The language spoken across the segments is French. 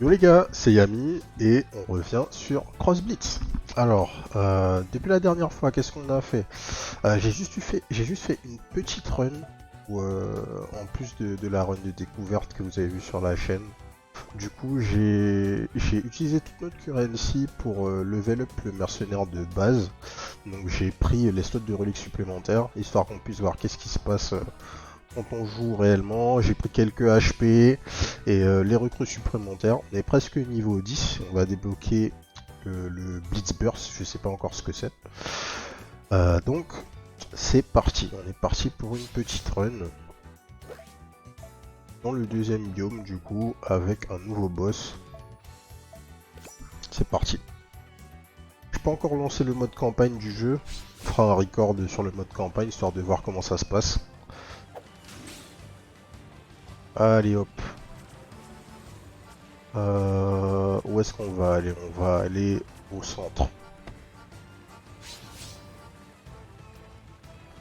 Yo les gars, c'est Yami et on revient sur Cross Blitz. Alors, depuis la dernière fois, qu'est-ce qu'on a fait? J'ai juste fait une petite run où, en plus de la run de découverte que vous avez vu sur la chaîne. Du coup, j'ai utilisé toute notre currency pour level up le mercenaire de base. Donc j'ai pris les slots de reliques supplémentaires, histoire qu'on puisse voir qu'est-ce qui se passe quand on joue réellement. J'ai pris quelques HP et les recrues supplémentaires. On est presque niveau 10. On va débloquer le Blitz Burst. Je sais pas encore ce que c'est. Donc c'est parti. On est parti pour une petite run dans le deuxième biome du coup avec un nouveau boss. C'est parti. Je peux pas encore lancer le mode campagne du jeu. On fera un record sur le mode campagne histoire de voir comment ça se passe. Allez hop. Où est-ce qu'on va aller? On va aller au centre.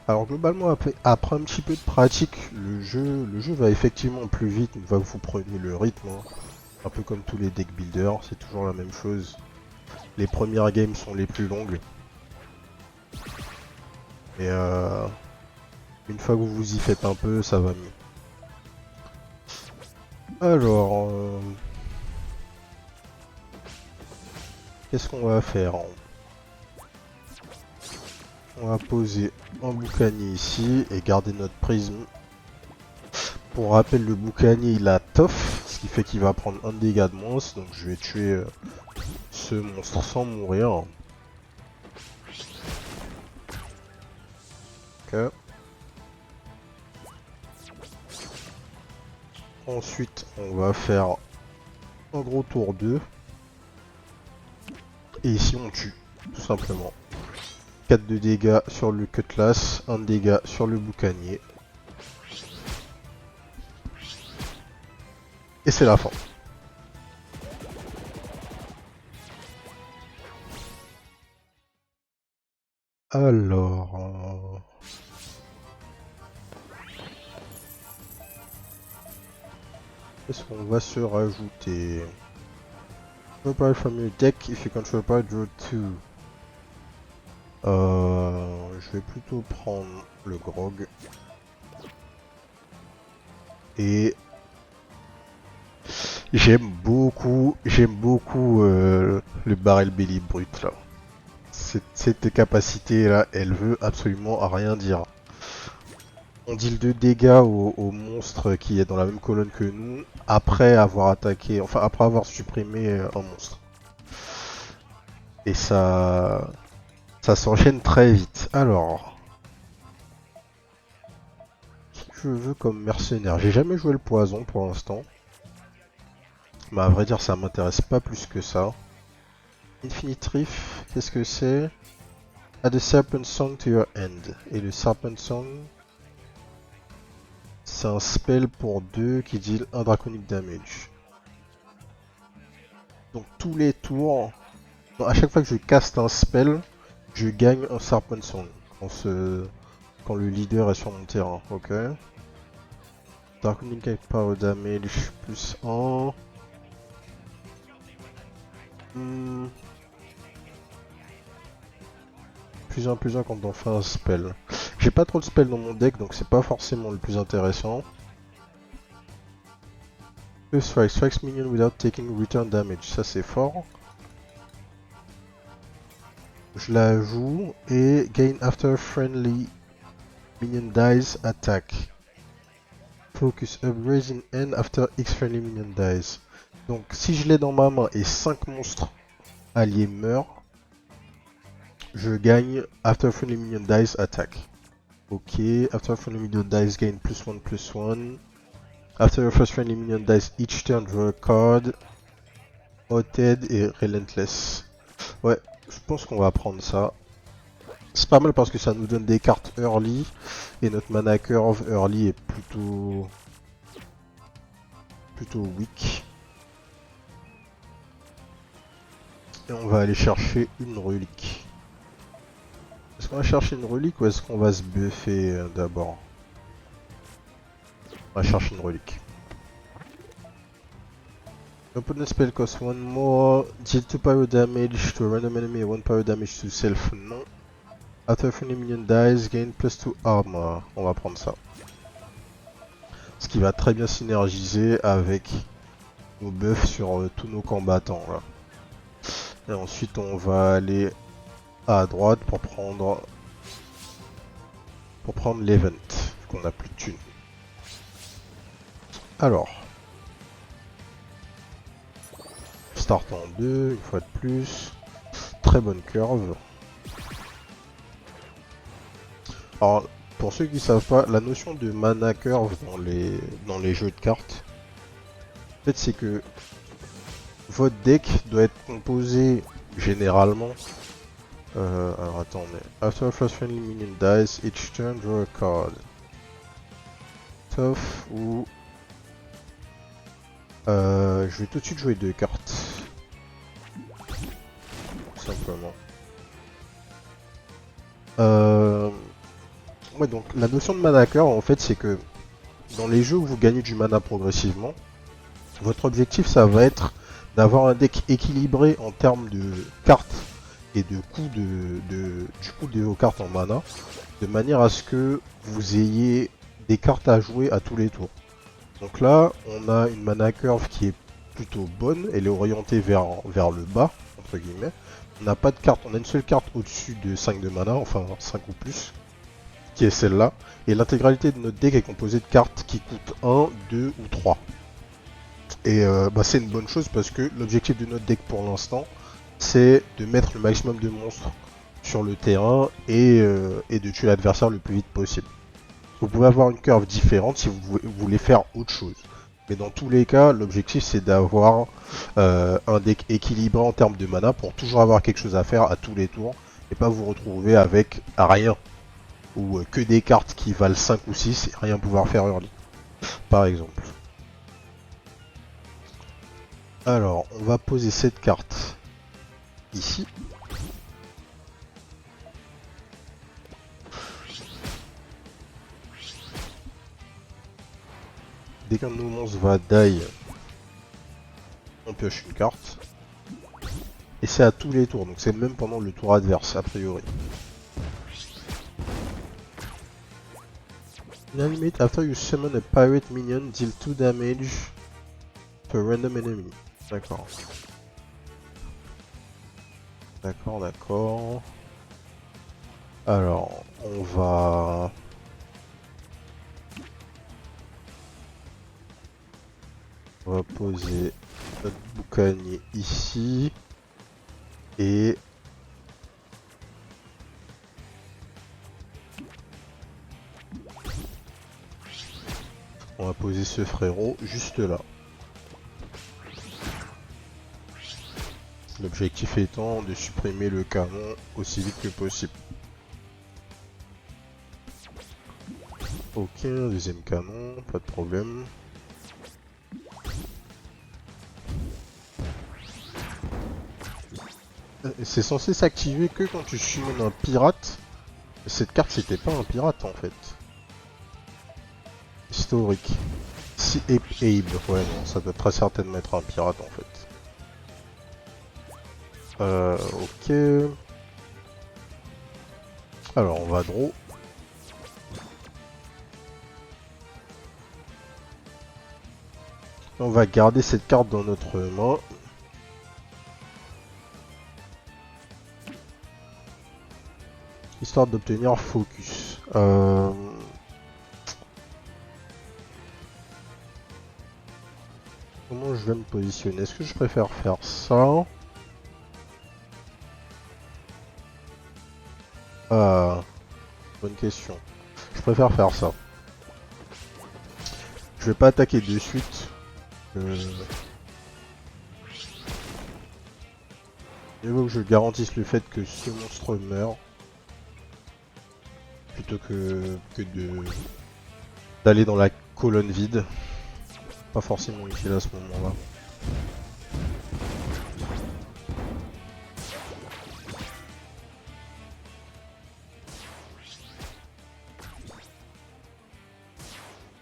Alors globalement, après un petit peu de pratique, le jeu va effectivement plus vite une fois que vous prenez le rythme, hein. Un peu comme tous les deck builders, c'est toujours la même chose. Les premières games sont les plus longues. Et une fois que vous vous y faites un peu, ça va mieux. Alors, qu'est-ce qu'on va faire? On va poser un boucanier ici et garder notre prisme. Pour rappel, le boucanier il a tough, ce qui fait qu'il va prendre un dégât de moins, donc je vais tuer ce monstre sans mourir. Ok. Ensuite, on va faire un gros tour 2. Et ici, on tue, tout simplement. 4 de dégâts sur le cutlass, 1 de dégâts sur le boucanier. Et c'est la fin. Alors... Qu'est-ce qu'on va se rajouter? Prepare from your deck if you control power, draw 2. Je vais plutôt prendre le grog. Et j'aime beaucoup le barrel belly brut là. Cette capacité là, elle veut absolument rien dire. On deal 2 dégâts au monstre qui est dans la même colonne que nous après avoir attaqué, enfin après avoir supprimé un monstre. Et ça s'enchaîne très vite. Alors, ce que je veux comme mercenaire, j'ai jamais joué le poison pour l'instant. Mais à vrai dire, ça m'intéresse pas plus que ça. Infinite Rift, qu'est-ce que c'est? Add a Serpent Song to your end. Et le Serpent Song, c'est un spell pour 2 qui deal 1 draconic damage. Donc tous les tours, à chaque fois que je caste un spell, je gagne un Serpent Song quand le leader est sur mon terrain. Ok. Draconic Power Damage plus 1. Plus 1 quand on fait un spell. J'ai pas trop de spells dans mon deck donc c'est pas forcément le plus intéressant. Strikes minion without taking return damage, ça c'est fort. Je la joue et gain after friendly minion dies attack. Focus upgrades in end after X friendly minion dies. Donc si je l'ai dans ma main et 5 monstres alliés meurent, je gagne after friendly minion dies attack. Ok, after friendly minion dies gain +1/+1. After your first friendly minion dies each turn, draw a card. Hot-head et Relentless. Ouais, je pense qu'on va prendre ça. C'est pas mal parce que ça nous donne des cartes early. Et notre mana curve early est plutôt weak. Et on va aller chercher une relique. Est-ce qu'on va chercher une relique ou est-ce qu'on va se buffer d'abord? On va chercher une relique. Opponent spell cost 1 more, deal 2 pyro damage to a random enemy, 1 pyro damage to self, non. After friendly minion dies, gain +2 armor. On va prendre ça. Ce qui va très bien synergiser avec nos buffs sur tous nos combattants là. Et ensuite on va aller à droite pour prendre l'event, vu qu'on a plus de thunes. Alors, start en 2, une fois de plus. Très bonne curve. Alors, pour ceux qui ne savent pas, la notion de mana curve dans les jeux de cartes, en fait, c'est que votre deck doit être composé généralement. Alors attendez. After a first friendly minion dies, each turn draw a card. Sauf ou. Je vais tout de suite jouer 2 cartes. Tout simplement. Ouais, donc la notion de mana curve, en fait, c'est que dans les jeux où vous gagnez du mana progressivement, votre objectif, ça va être d'avoir un deck équilibré en termes de cartes et de coût du coût de vos cartes en mana, de manière à ce que vous ayez des cartes à jouer à tous les tours. Donc là, on a une mana curve qui est plutôt bonne, elle est orientée vers le bas, entre guillemets. On n'a pas de carte, on a une seule carte au-dessus de 5 de mana, enfin 5 ou plus, qui est celle-là. Et l'intégralité de notre deck est composée de cartes qui coûtent 1, 2 ou 3. Et c'est une bonne chose parce que l'objectif de notre deck pour l'instant, c'est de mettre le maximum de monstres sur le terrain et de tuer l'adversaire le plus vite possible. Vous pouvez avoir une curve différente si vous voulez faire autre chose. Mais dans tous les cas, l'objectif c'est d'avoir un deck équilibré en termes de mana pour toujours avoir quelque chose à faire à tous les tours et pas vous retrouver avec rien ou que des cartes qui valent 5 ou 6 et rien pouvoir faire early, par exemple. Alors, on va poser cette carte ici. Dès qu'un de nos monstres va die, on pioche une carte. Et c'est à tous les tours, donc c'est même pendant le tour adverse, a priori. Inanimate, after you summon a pirate minion, deal 2 damage to a random enemy. D'accord. D'accord, d'accord. Alors, on va poser notre boucanier ici. Et on va poser ce frérot juste là. L'objectif étant de supprimer le canon aussi vite que possible. Ok, un deuxième canon, pas de problème. C'est censé s'activer que quand tu summons un pirate. Cette carte c'était pas un pirate en fait. Historique. Si Abe, ouais non, ça doit très certainement être un pirate en fait. Ok. Alors on va draw. On va garder cette carte dans notre main. Histoire d'obtenir focus. Comment je vais me positionner? Est-ce que je préfère faire ça? Bonne question. Je préfère faire ça. Je vais pas attaquer de suite. Il faut que je garantisse le fait que ce monstre meurt. Plutôt que d'aller dans la colonne vide. Pas forcément utile à ce moment-là.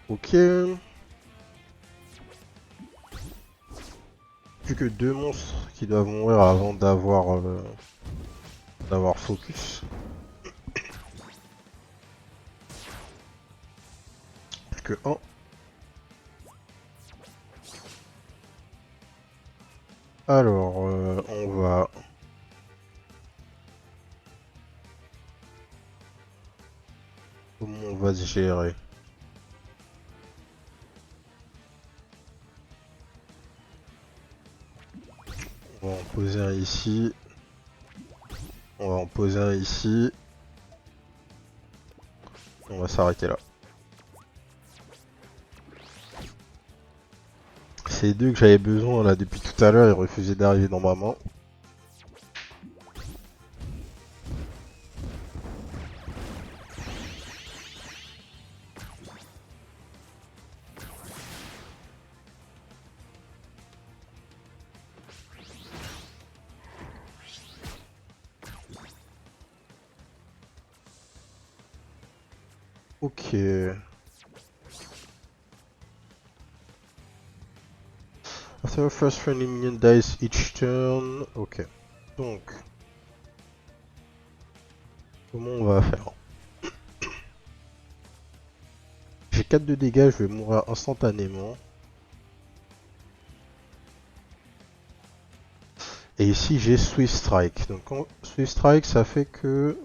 Ok. plus que 2 monstres qui doivent mourir avant d'avoir focus. Plus que 1. Alors, on va... Comment on va se gérer? On va en poser un ici. On va en poser un ici. On va s'arrêter là. Ces deux que j'avais besoin là depuis tout à l'heure, ils refusaient d'arriver dans ma main. Ok. After first friendly minion dies each turn. Ok. Donc. Comment on va faire? J'ai 4 de dégâts, je vais mourir instantanément. Et ici j'ai Swift Strike. Donc Swift Strike ça fait que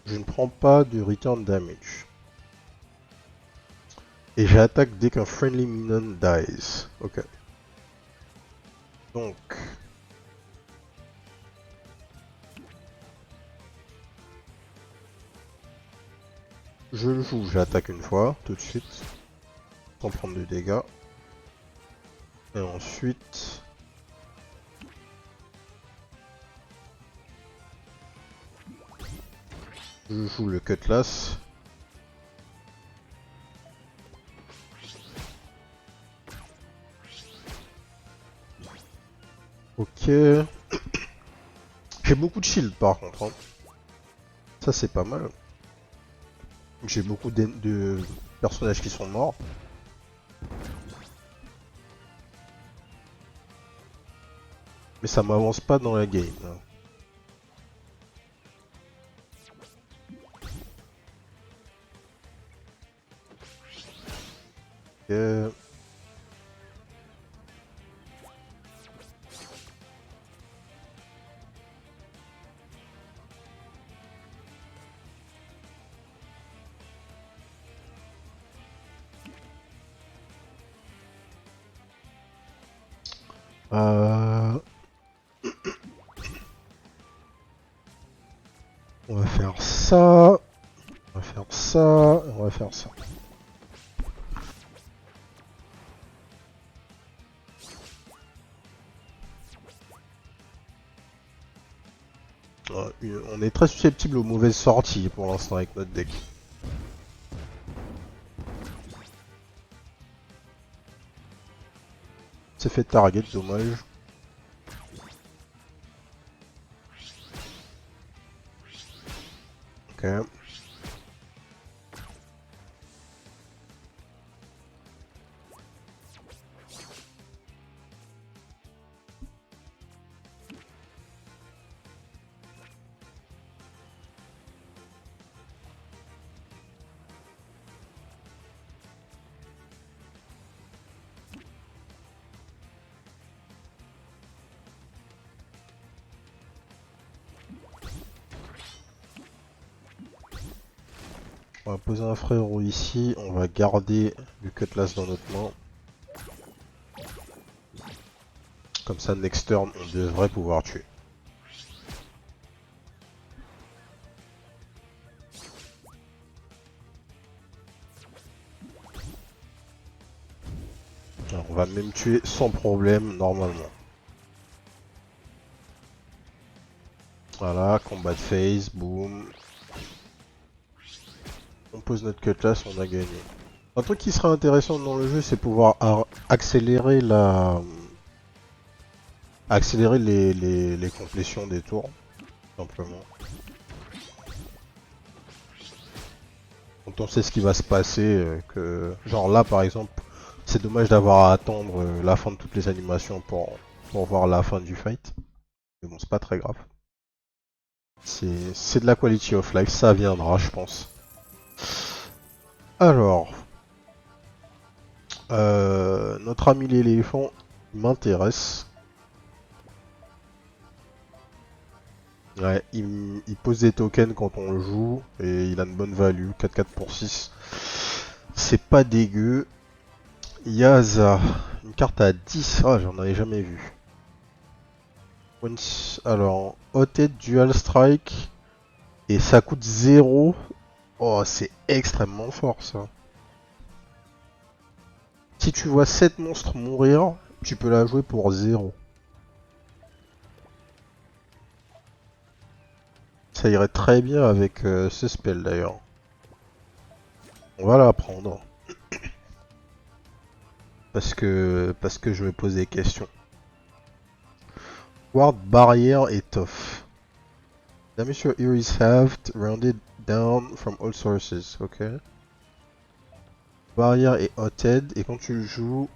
je ne prends pas de return damage. Et j'attaque dès qu'un friendly minion dies. Ok. Donc. Je le joue, j'attaque une fois, tout de suite. Sans prendre de dégâts. Et ensuite. Je joue le Cutlass. Ok. J'ai beaucoup de shield par contre. Hein. Ça c'est pas mal. J'ai beaucoup de personnages qui sont morts. Mais ça m'avance pas dans la game. Là. Ok. On va faire ça. On va faire ça. On va faire ça. On est très susceptible aux mauvaises sorties pour l'instant avec notre deck. C'est fait target, dommage. Ok. On va poser un frérot ici, on va garder le Cutlass dans notre main. Comme ça, next turn, on devrait pouvoir tuer. Alors, on va même tuer sans problème, normalement. Voilà, combat de phase, boum. On pose notre Cutlass, on a gagné. Un truc qui sera intéressant dans le jeu, c'est pouvoir accélérer les complétions des tours, simplement. Quand on sait ce qui va se passer, que genre là par exemple, C'est dommage d'avoir à attendre la fin de toutes les animations pour voir la fin du fight. Mais bon, c'est pas très grave. C'est de la quality of life, ça viendra, je pense. Alors, notre ami l'éléphant m'intéresse. Ouais, il pose des tokens quand on le joue et il a une bonne value, 4-4 pour 6. C'est pas dégueu. Yaza, une carte à 10, ah j'en avais jamais vu. Alors, Hot-Head Dual Strike et ça coûte 0. Oh, c'est extrêmement fort ça. Si tu vois 7 monstres mourir, tu peux la jouer pour 0. Ça irait très bien avec ce spell d'ailleurs. On va la prendre. Parce que je me pose des questions. Ward barrière et tough. Damage your hero is halved, rounded down from all sources. Ok. Barrière et hot-head. Et quand tu le joues,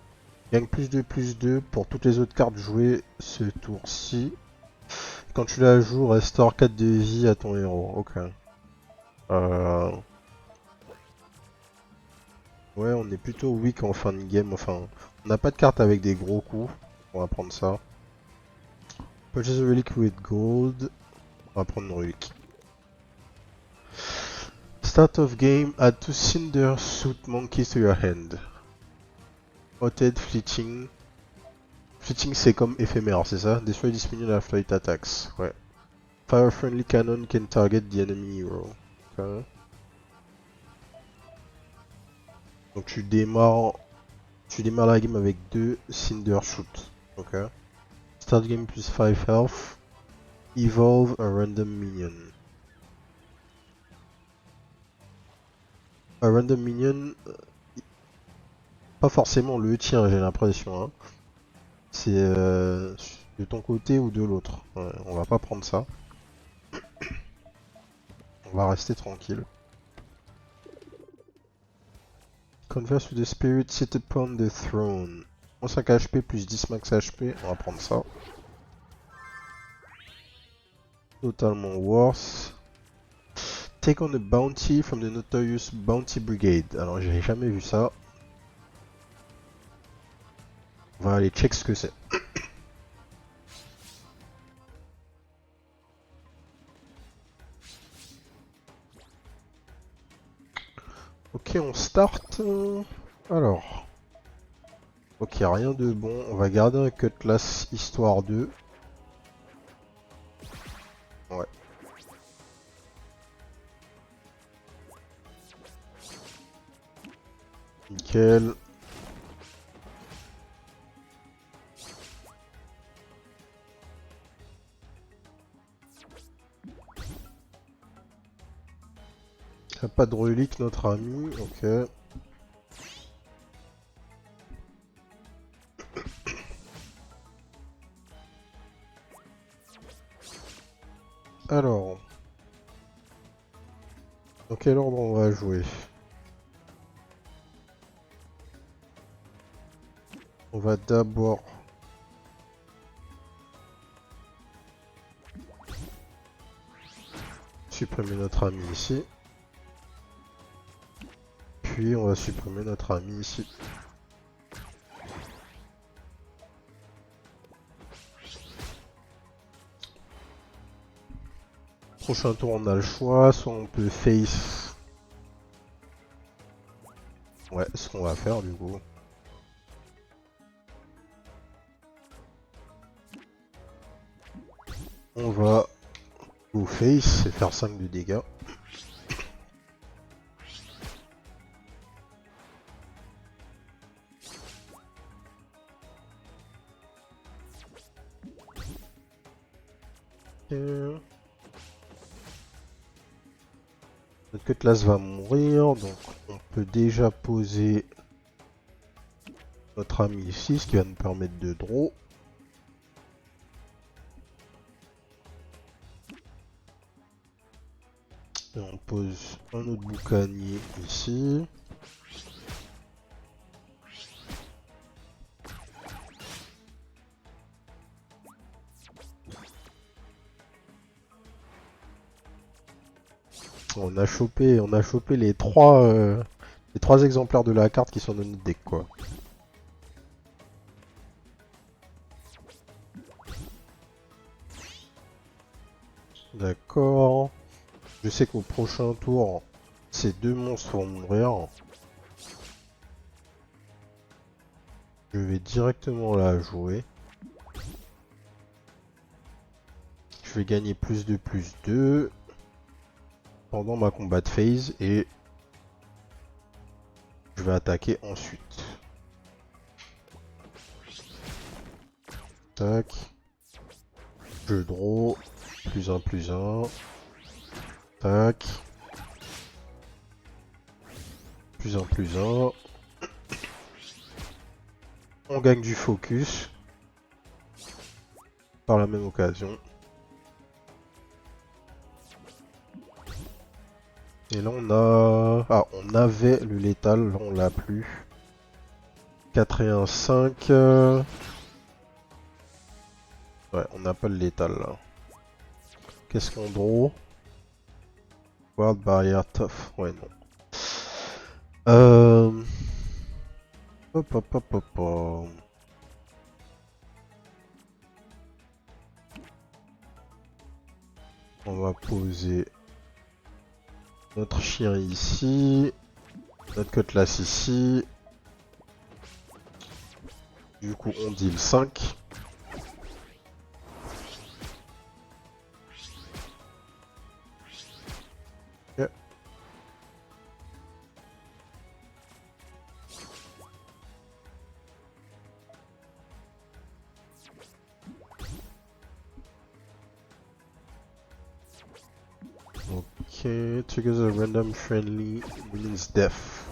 gagne plus 2 pour toutes les autres cartes jouées ce tour-ci. Quand tu la joues, restaure 4 de vie à ton héros. Ok. Euh... Ouais, on est plutôt weak en fin de game. Enfin, on n'a pas de carte avec des gros coups. On va prendre ça. Purchase a relic with gold. On va prendre une relique. Start of game, add 2 Cinder Suit Monkeys to your hand. Hot-Head Fleeting. Fleeting c'est comme éphémère, c'est ça? Destroy this minion after it attacks. Ouais. Fire Friendly Cannon can target the enemy hero. Okay. Donc tu démarres la game avec 2 Cinder Shoot. Ok. Start game plus 5 health. Evolve a random minion. Un random minion, pas forcément le tien, j'ai l'impression. Hein. C'est de ton côté ou de l'autre. Ouais, on va pas prendre ça. On va rester tranquille. Converse with the spirit sit upon the throne. 5 HP plus 10 max HP, on va prendre ça. Totalement worse. Take on a bounty from the Notorious Bounty Brigade. Alors j'ai jamais vu ça. On va aller check ce que c'est. Ok, on start. Alors. Ok, rien de bon. On va garder un cutlass histoire 2. Ouais. Nickel. Il a pas de relique notre ami, ok. Alors. Dans quel ordre on va jouer? On va d'abord supprimer notre ami ici. Puis on va supprimer notre ami ici. Prochain tour on a le choix, soit on peut face. Ouais, ce qu'on va faire du coup. On va go face et faire 5 de dégâts. Notre cutlass va mourir, donc on peut déjà poser notre ami ici, ce qui va nous permettre de draw. Et on pose un autre boucanier ici. On a chopé les trois exemplaires de la carte qui sont dans notre deck, quoi. D'accord. Je sais qu'au prochain tour, ces deux monstres vont mourir. Je vais directement la jouer. Je vais gagner plus de plus 2 pendant ma combat phase et je vais attaquer ensuite. Tac. Je draw. Plus un plus un. Tac. Plus un plus un. On gagne du focus. Par la même occasion. Et là on a... Ah, on avait le létal, là on l'a plus. 4 et 1, 5. Ouais, on n'a pas le létal là. Qu'est-ce qu'on draw? World Barrier Tough. Ouais, non. Hop, hop, hop, hop, hop. On va poser notre chien ici. Notre cutlass ici. Du coup, on deal 5. Okay. Ok, triggers a random friendly means death.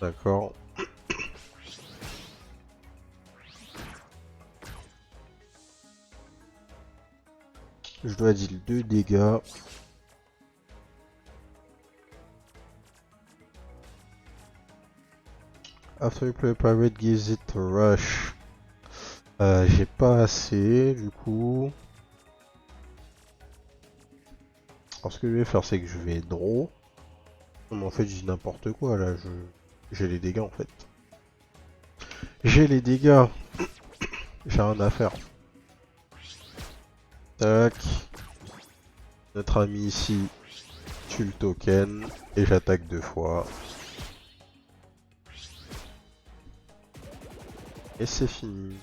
D'accord. Je dois deal 2 dégâts. After you play a pirate gives it a rush. J'ai pas assez du coup. Alors ce que je vais faire c'est que je vais draw. Non, mais en fait je dis n'importe quoi là, j'ai les dégâts en fait. J'ai les dégâts. J'ai rien à faire. Tac. Notre ami ici tue le token et j'attaque 2 fois. Et c'est fini.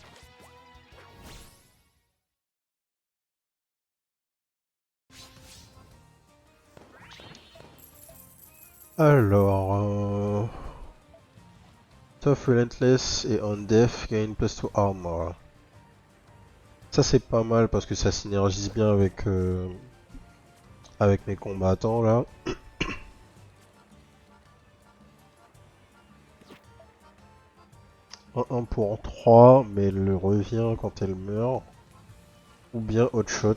Alors... Tough, Relentless et On Death gain plus 2 armor. Ça c'est pas mal parce que ça synergise bien avec mes combattants là. 1 pour 3, mais elle le revient quand elle meurt. Ou bien Hot Shot.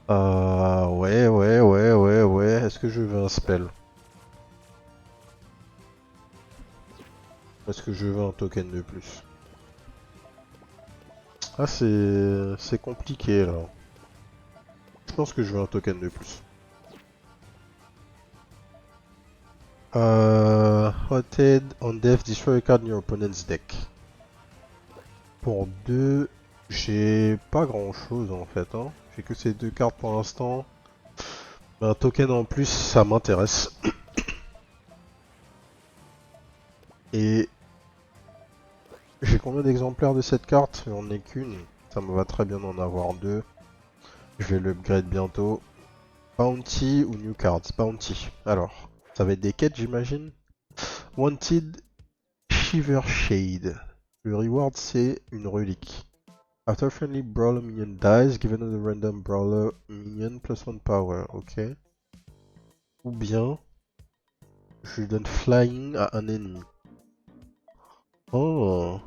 Ouais. Est-ce que je veux un spell? Est-ce que je veux un token de plus? Ah, c'est compliqué là. Je pense que je veux un token de plus. Hotted on death, destroy a card in your opponent's deck. Pour 2, j'ai pas grand chose en fait. Hein. J'ai que ces 2 cartes pour l'instant. Mais un token en plus, ça m'intéresse. Et j'ai combien d'exemplaires de cette carte? J'en ai qu'une. Ça me va très bien d'en avoir 2. Je vais l'upgrade bientôt. Bounty ou New Cards? Bounty. Alors, ça va être des quêtes j'imagine. Wanted Shiver Shade. Le reward c'est une relique. After friendly brawler minion dies, give another random brawler minion plus 1 power. Ok. Ou bien, je donne flying à un ennemi. Oh.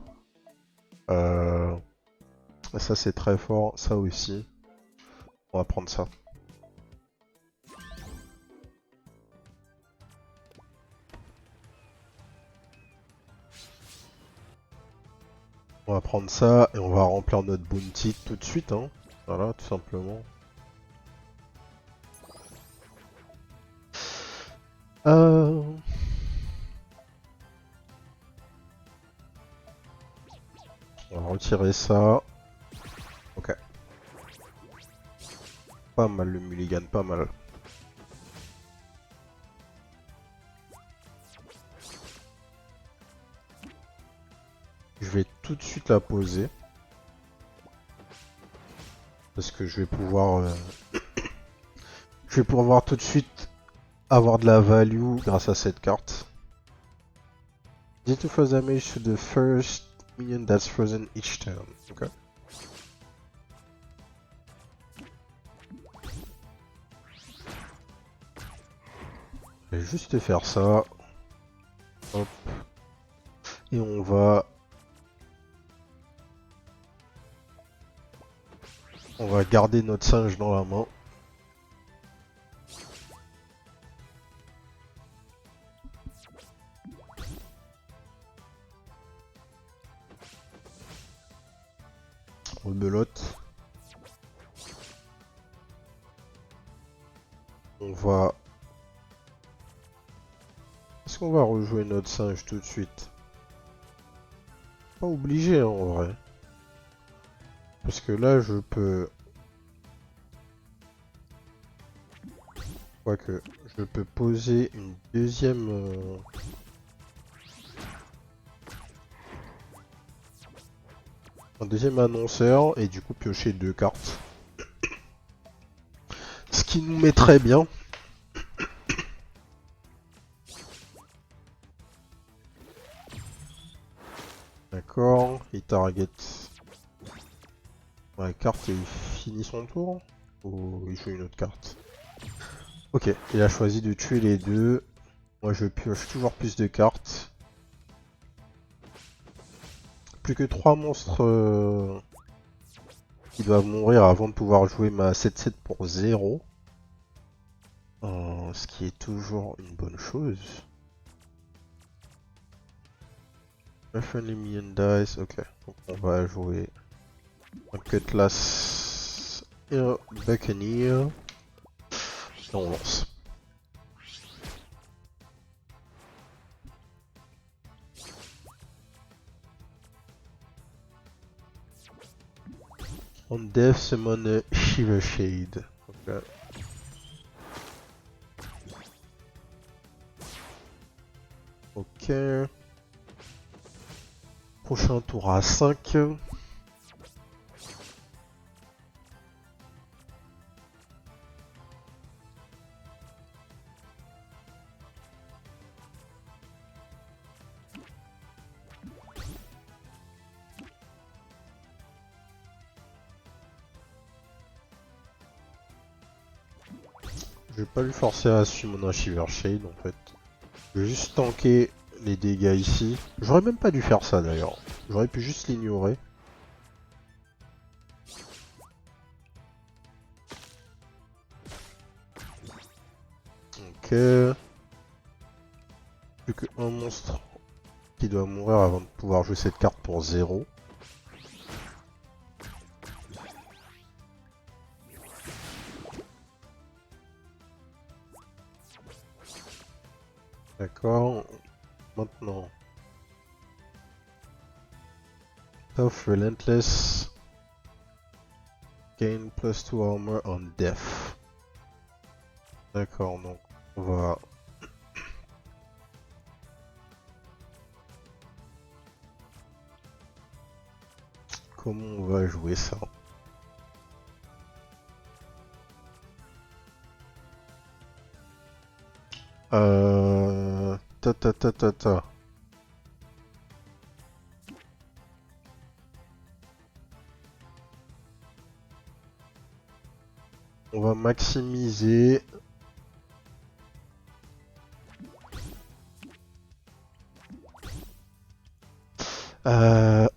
Ça c'est très fort, ça aussi. On va prendre ça. On va prendre ça et on va remplir notre bounty tout de suite. Hein. Voilà, tout simplement. Euh... On va retirer ça. Ok. Pas mal le mulligan, pas mal. Je vais tout de suite la poser. Parce que je vais pouvoir... Je vais pouvoir tout de suite avoir de la value grâce à cette carte. Deal to first damage to the first minion that's frozen each turn. Ok. Je vais juste faire ça. Hop. Et on va... On va garder notre singe dans la main. Rebelote. On va... Est-ce qu'on va rejouer notre singe tout de suite? Pas obligé hein, en vrai. Parce que là je peux... Quoique, je peux poser une deuxième... Un deuxième annonceur et du coup piocher 2 cartes. Ce qui nous met très bien. D'accord, il target la carte et il finit son tour. Ou il joue une autre carte. Ok, il a choisi de tuer les deux. Moi je pioche toujours plus de cartes. Plus que 3 monstres qui doivent mourir avant de pouvoir jouer ma 7-7 pour 0. Ce qui est toujours une bonne chose. A friendly minion dies, ok. Donc on va jouer un Cutlass et un Buccaneer. Et on lance. On death summon a Shiver Shade. Okay. Ok. Prochain tour à 5. Je vais pas lui forcer à summon un Shiver Shade en fait. Je vais juste tanker les dégâts ici. J'aurais même pas dû faire ça d'ailleurs. J'aurais pu juste l'ignorer. Ok. Plus qu'un monstre qui doit mourir avant de pouvoir jouer cette carte pour 0. D'accord. Maintenant. Tough Relentless. Gain +2 armor on death. D'accord, donc on va... Comment on va jouer ça? Ta ta ta ta ta. On va maximiser.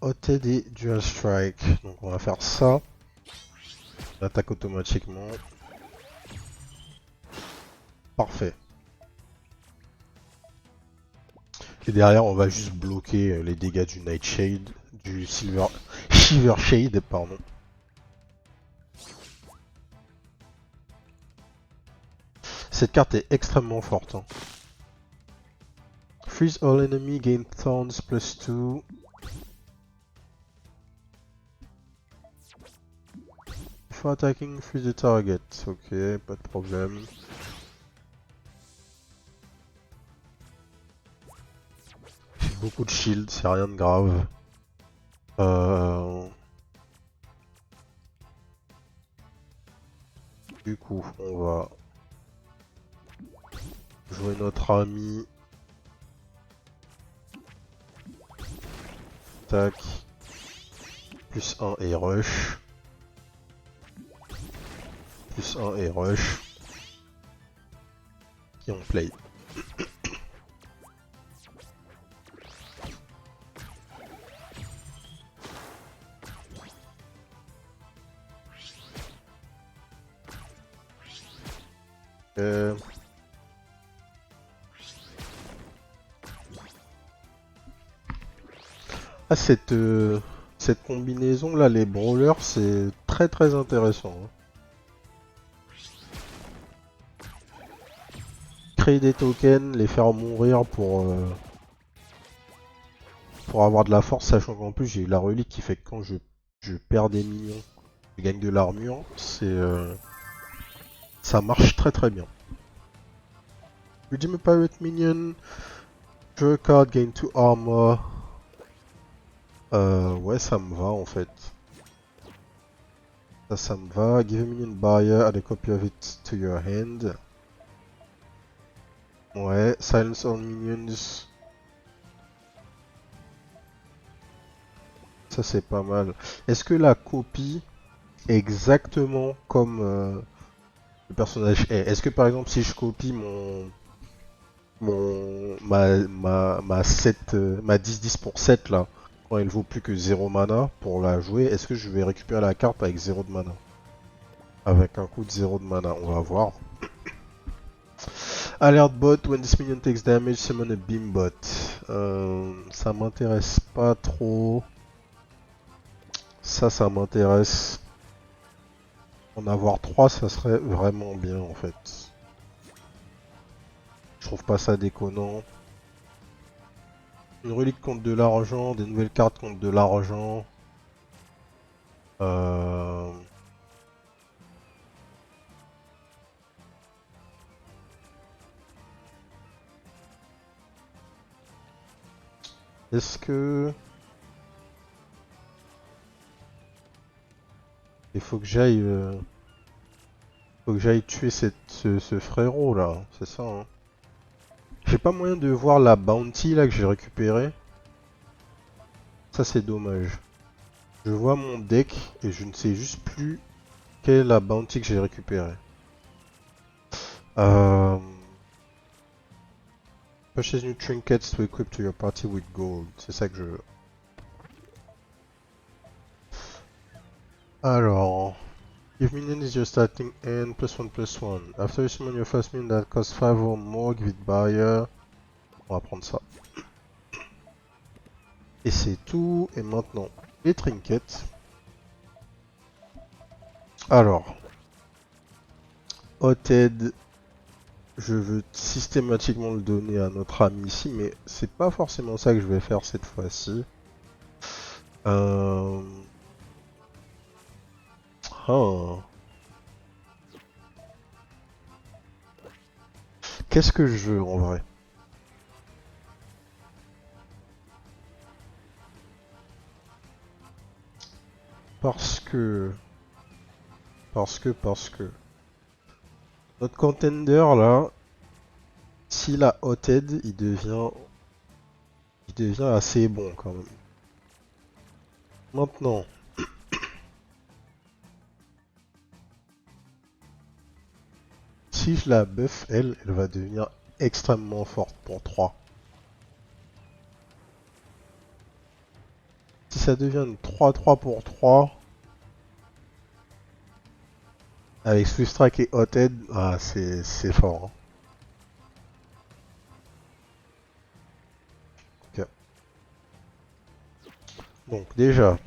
OTD Dual Strike. Donc on va faire ça. On attaque automatiquement. Parfait. Et derrière on va juste bloquer les dégâts du Nightshade. Du Shiver Shade, pardon. Cette carte est extrêmement forte. Hein. Freeze all enemy, gain thorns +2. Before attacking, freeze the target. Ok, pas de problème. J'ai beaucoup de shield, c'est rien de grave. Du coup, on va jouer notre ami. Tac. +1 et rush. +1 et rush. Et on play. Ah, cette combinaison là, les brawlers, c'est très intéressant. Hein. Créer des tokens, les faire mourir pour avoir de la force, sachant qu'en plus j'ai eu la relique qui fait que quand je perds des minions, je gagne de l'armure, ça marche très bien. Redeem a pirate minion, draw a card, gain 2 armor. Ouais, ça me va en fait. Ça me va. Give a minion barrier, add a copy of it to your hand. Ouais, silence all minions. Ça c'est pas mal. Est-ce que la copie est exactement comme le personnage est? Est-ce que par exemple si je copie ma 10-10 pour 7 là, quand elle vaut plus que 0 mana pour la jouer, est-ce que je vais récupérer la carte avec 0 de mana? Avec un coup de 0 de mana, on va voir. Alert bot, when this minion takes damage, summon a beam bot. Ça m'intéresse pas trop. Ça m'intéresse. En avoir 3, ça serait vraiment bien en fait. Je trouve pas ça déconnant. Une relique compte de l'argent, des nouvelles cartes comptent de l'argent. Est-ce que... Il faut que j'aille... Faut que j'aille tuer ce frérot là, c'est ça hein. J'ai pas moyen de voir la bounty là que j'ai récupérée. Ça c'est dommage. Je vois mon deck et je ne sais juste plus quelle est la bounty que j'ai récupérée. Purchase new trinkets to equip to your party with gold. C'est ça que je veux. Alors... If minion is your starting end, +1/+1. After you summon your first minion that costs 5 or more, give it barrier. On va prendre ça. Et c'est tout. Et maintenant, les trinkets. Alors, Hothead, je veux systématiquement le donner à notre ami ici, mais c'est pas forcément ça que je vais faire cette fois-ci. Ah. Qu'est-ce que je veux en vrai? Parce que... Notre contender là, s'il a Hothead, il devient assez bon quand même. Maintenant, si je la buff, elle va devenir extrêmement forte pour 3. Si ça devient une 3-3 pour 3, avec Swift Strike et Hothead, ah, c'est fort. Hein. Ok. Donc déjà,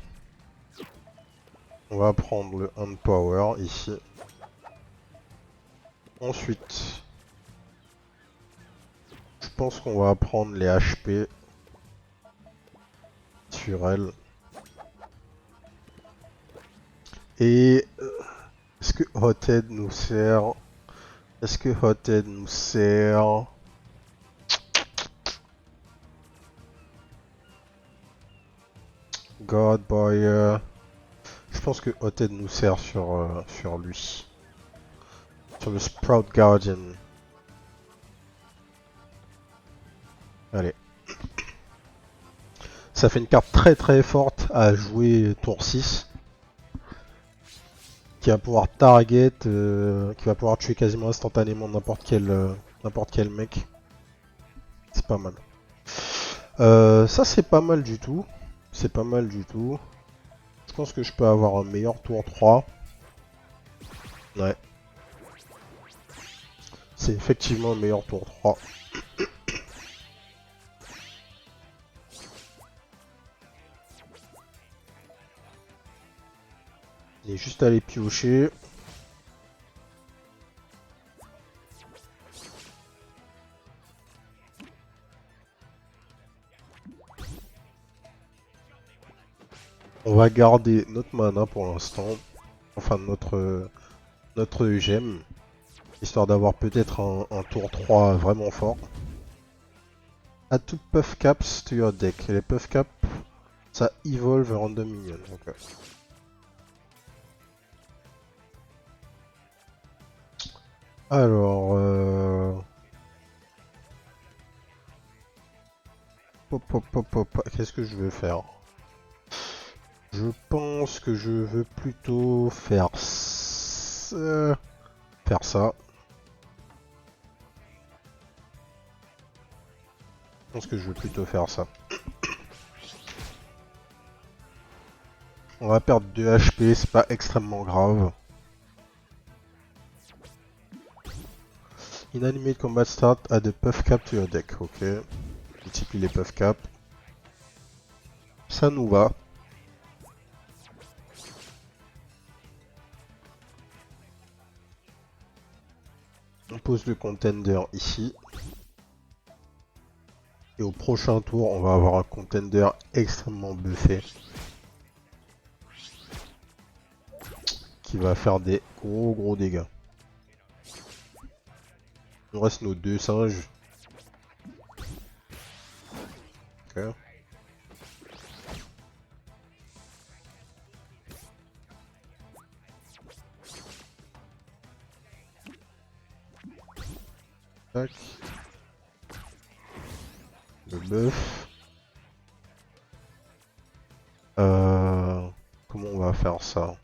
on va prendre le Hand Power ici. Ensuite, je pense qu'on va prendre les HP sur elle. Et est-ce que Hothead nous sert? Est-ce que Hothead nous sert? God boy. Je pense que Hothead nous sert sur lui. Sur le Sprout Guardian. Allez. Ça fait une carte très très forte à jouer tour 6. Qui va pouvoir target, qui va pouvoir tuer quasiment instantanément n'importe quel mec. C'est pas mal. Ça c'est pas mal du tout. C'est pas mal du tout. Je pense que je peux avoir un meilleur tour 3. Ouais. C'est effectivement un meilleur tour 3. Il est juste à les piocher. On va garder notre mana pour l'instant. Enfin notre gemme. Histoire d'avoir peut-être un tour 3 vraiment fort. Add two puff caps to your deck. Les puff caps, ça evolve random minion. Donc, alors, qu'est-ce que je veux faire? Je pense que je veux plutôt faire ça. Faire ça. Je pense que je veux plutôt faire ça. On va perdre 2 HP, c'est pas extrêmement grave. Inanimate combat start add a puff cap to your deck. Ok. Multiplie les puff cap. Ça nous va. On pose le contender ici. Et au prochain tour, on va avoir un contender extrêmement buffé. Qui va faire des gros dégâts. Il nous reste nos 2 singes. Ok. Tac. Le bœuf. Comment on va faire ça?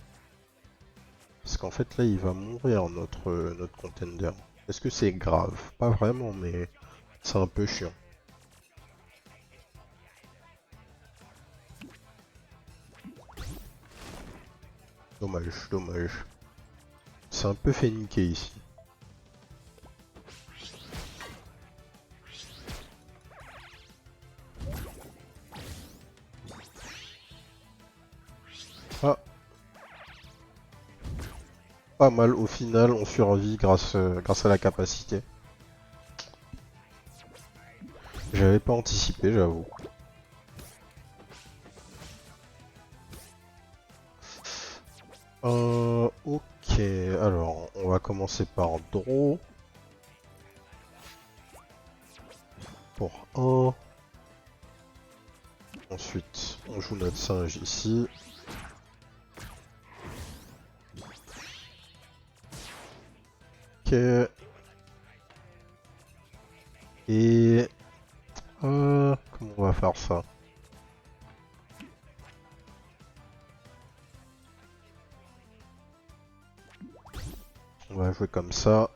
Parce qu'en fait là il va mourir notre contender. Est-ce que c'est grave? Pas vraiment mais c'est un peu chiant. Dommage. C'est un peu fait niquer ici. Ah. Pas mal au final, on survit grâce à la capacité. J'avais pas anticipé, j'avoue. Ok, alors on va commencer par draw. Pour 1. Ensuite, on joue notre singe ici. Ok. Et... comment on va faire ça? On va jouer comme ça.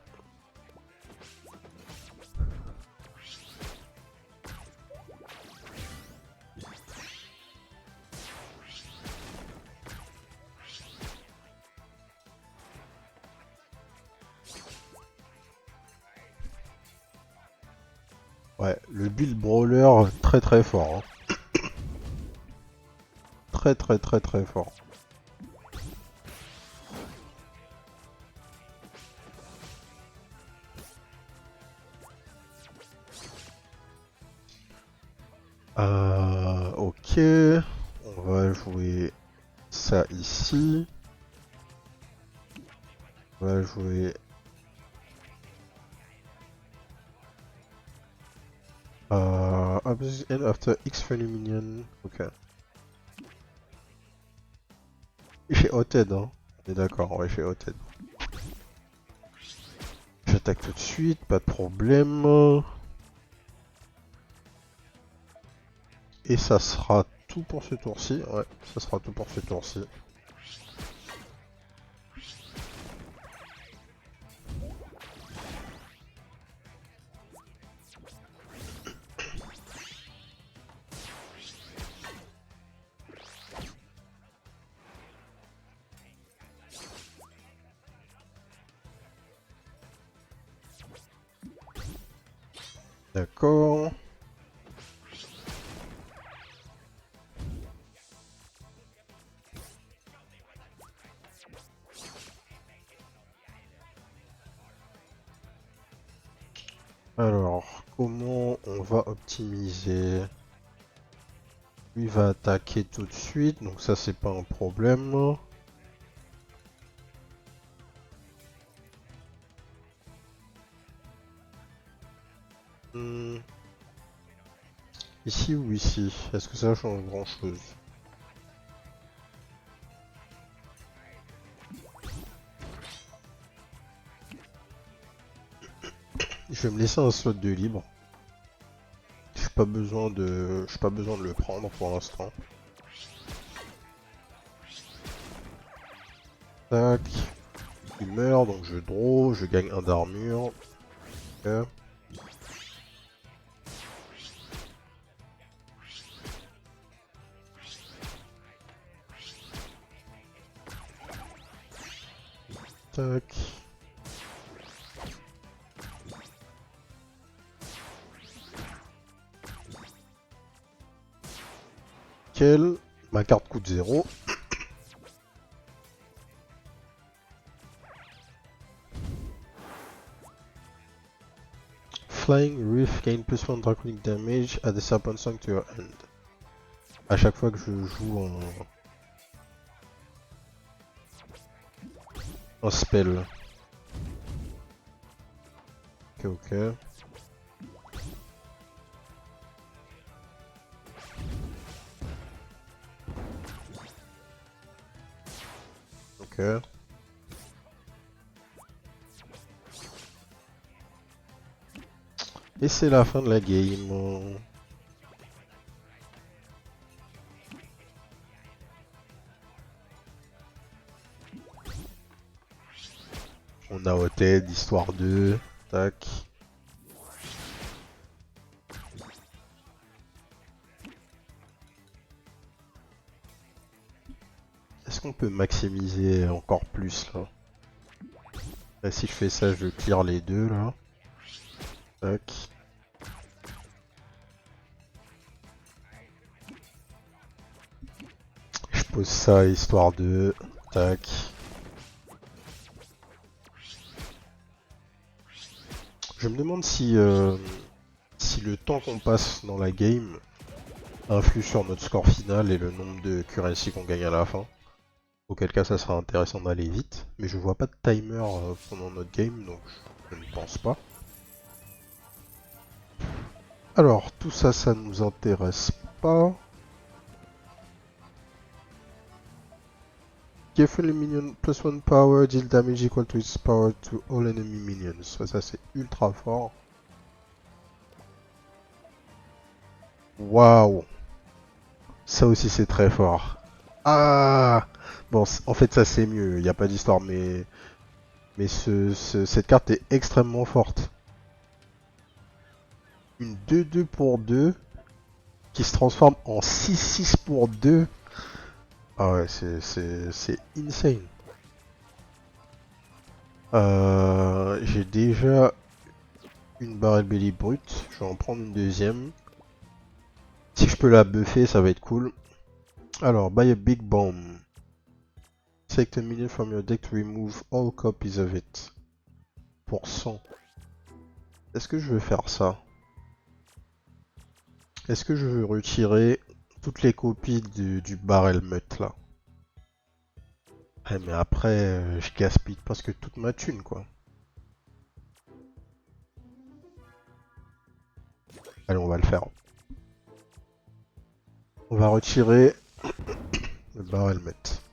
Ouais, le build brawler très fort. Hein. Très fort. Ok, on va jouer ça ici. On va jouer opposite end after X friendly minion. Ok. J'ai Hothead, hein. On est d'accord, ouais, j'ai Hothead. J'attaque tout de suite, pas de problème. Et ça sera tout pour ce tour-ci. Ouais, ça sera tout pour ce tour-ci. D'accord. Alors, comment on va optimiser? Lui va attaquer tout de suite, donc ça c'est pas un problème. Hmm. Ici ou ici? Est-ce que ça change grand chose? Je vais me laisser un slot de libre. J'ai pas besoin de le prendre pour l'instant. Tac. Il meurt, donc je draw, je gagne un d'armure. Ok. Tac. Nickel. Ma carte coûte 0. Flying Reef gain +1 draconic damage at the serpent song to your end. À chaque fois que je joue un spell. Ok, ok. Ok. Et c'est la fin de la game. On a Hothead, histoire 2. Tac. Est-ce qu'on peut maximiser encore plus là? Là, si je fais ça, je clear les deux là. Tac. Je pose ça, histoire 2. Tac. Je me demande si le temps qu'on passe dans la game influe sur notre score final et le nombre de currency qu'on gagne à la fin. Auquel cas ça sera intéressant d'aller vite. Mais je vois pas de timer pendant notre game, donc je ne pense pas. Alors, tout ça, ça nous intéresse pas. Give friendly minion +1 power, deal damage equal to its power to all enemy minions. Ça c'est ultra fort. Waouh! Ça aussi c'est très fort. Ah! Bon, en fait ça c'est mieux, il n'y a pas d'histoire, mais cette carte est extrêmement forte. Une 2-2 pour 2 qui se transforme en 6-6 pour 2. Ah ouais, c'est insane. J'ai déjà une barrel belly brute, je vais en prendre une deuxième. Si je peux la buffer, ça va être cool. Alors, buy a big bomb. Select a minion from your deck to remove all copies of it. Pour 100. Est-ce que je veux faire ça? Est-ce que je veux retirer toutes les copies du barrel meute là? Ouais, mais après, je gaspille presque toute ma thune, quoi. Allez, on va le faire. On va retirer le barrel meute.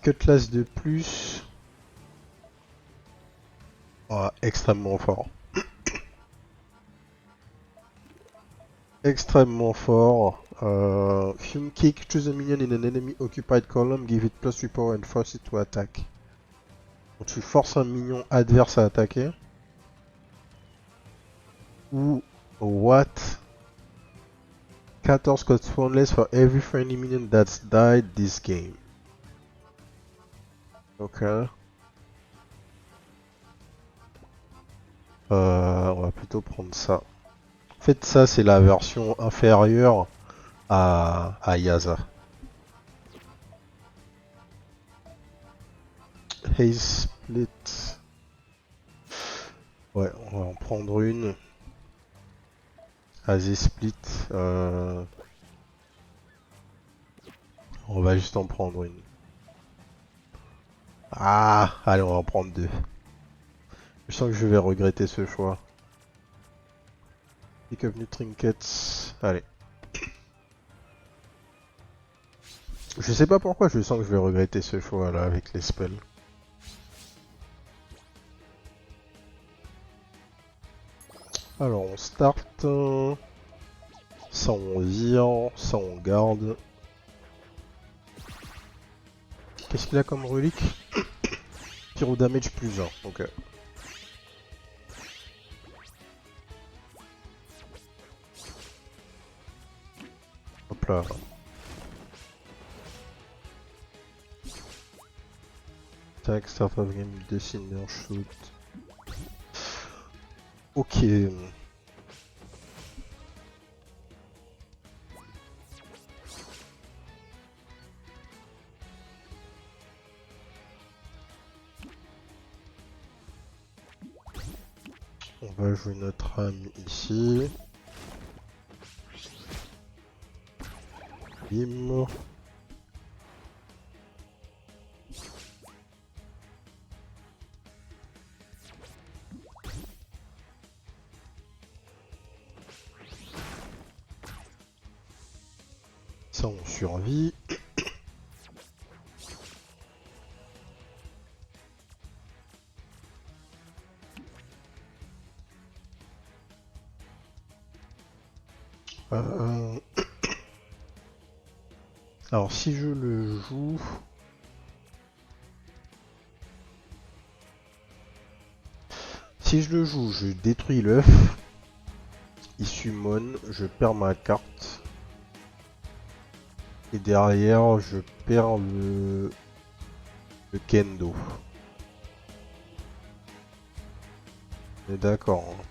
Cutlass de plus. Ah, extrêmement fort. Extrêmement fort. Fume kick, choose a minion in an enemy occupied column, give it plus 3 power and force it to attack. Donc tu forces un minion adverse à attaquer. Ou what? 14 cost spawnless for every friendly minion that's died this game. Ok. On va plutôt prendre ça. En fait, ça, c'est la version inférieure à Yaza. Haze Split. Ouais, on va en prendre une. Haze Split. On va juste en prendre une. Ah, allez, on va en prendre deux. Je sens que je vais regretter ce choix. Pick up new trinkets. Allez. Je sais pas pourquoi, je sens que je vais regretter ce choix là avec les spells. Alors on start. Ça on vire, ça on garde. Qu'est-ce qu'il a comme relique? Pyro damage plus 1, ok. Hop là. Tac, start of game, dessiner, shoot. Ok. On va jouer notre âme ici. Bim. Ça on survit. Alors si je le joue... Si je le joue, je détruis l'œuf. Il summon, je perds ma carte. Et derrière, je perds le kendo. On est d'accord. Hein.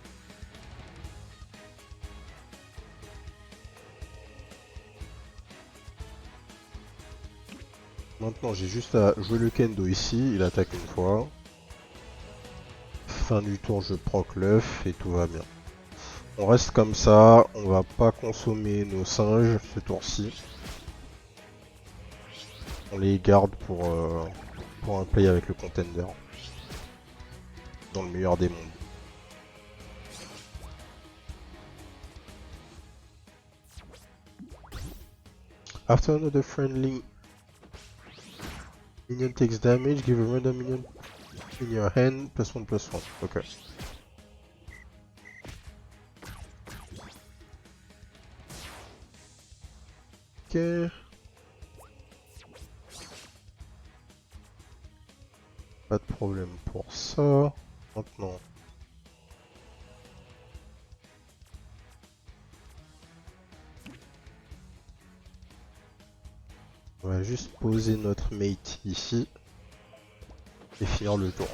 Maintenant, j'ai juste à jouer le kendo ici. Il attaque une fois. Fin du tour, je proc l'œuf et tout va bien. On reste comme ça. On va pas consommer nos singes ce tour-ci. On les garde pour un play avec le contender. Dans le meilleur des mondes. After another friendly minion takes damage, give a random minion in your hand +1/+1. Ok. Ok. Pas de problème pour ça. Maintenant. On va juste poser notre mate ici. Et finir le tour.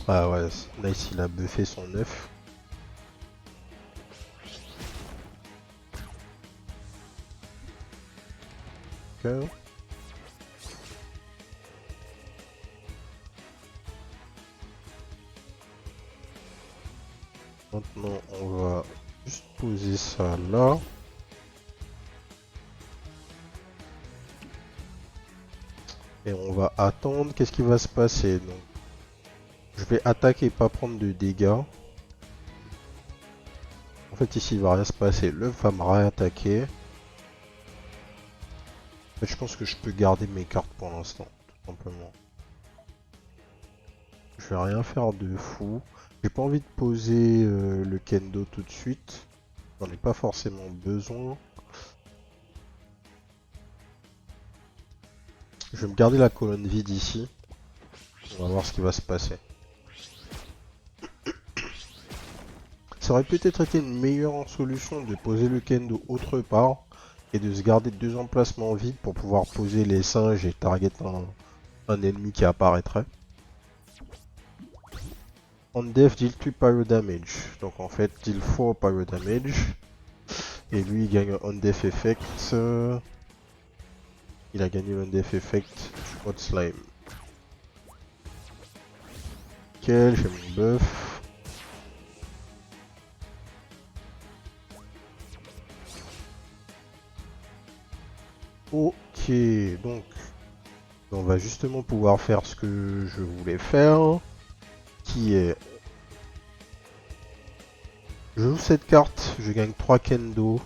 Ah ouais, Nice il a buffé son œuf. Ok. Maintenant on va juste poser ça là. Et on va attendre. Qu'est-ce qui va se passer? Donc, je vais attaquer et pas prendre de dégâts. En fait ici il va rien se passer. L'œuf va me réattaquer. En fait je pense que je peux garder mes cartes pour l'instant. Tout simplement. Je vais rien faire de fou. J'ai pas envie de poser le kendo tout de suite. J'en ai pas forcément besoin. Je vais me garder la colonne vide ici. On va voir ce qui va se passer. Ça aurait peut-être été une meilleure solution de poser le kendo autre part et de se garder deux emplacements vides pour pouvoir poser les singes et target un ennemi qui apparaîtrait. On def deal 2 pyro damage. Donc en fait deal 4 pyro damage. Et lui il gagne un on def effect. Il a gagné un def effect Hot Slime. Nickel, j'ai mon buff. Ok, donc on va justement pouvoir faire ce que je voulais faire, qui est... Je joue cette carte, je gagne 3 kendo.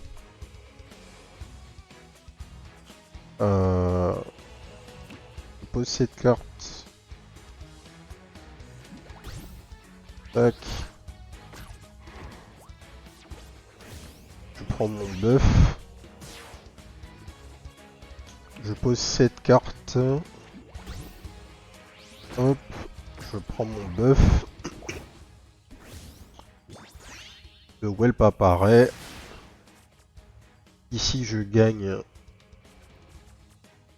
Je pose cette carte. Tac. Je prends mon buff. Je pose cette carte. Hop. Je prends mon buff. Le whelp apparaît. Ici je gagne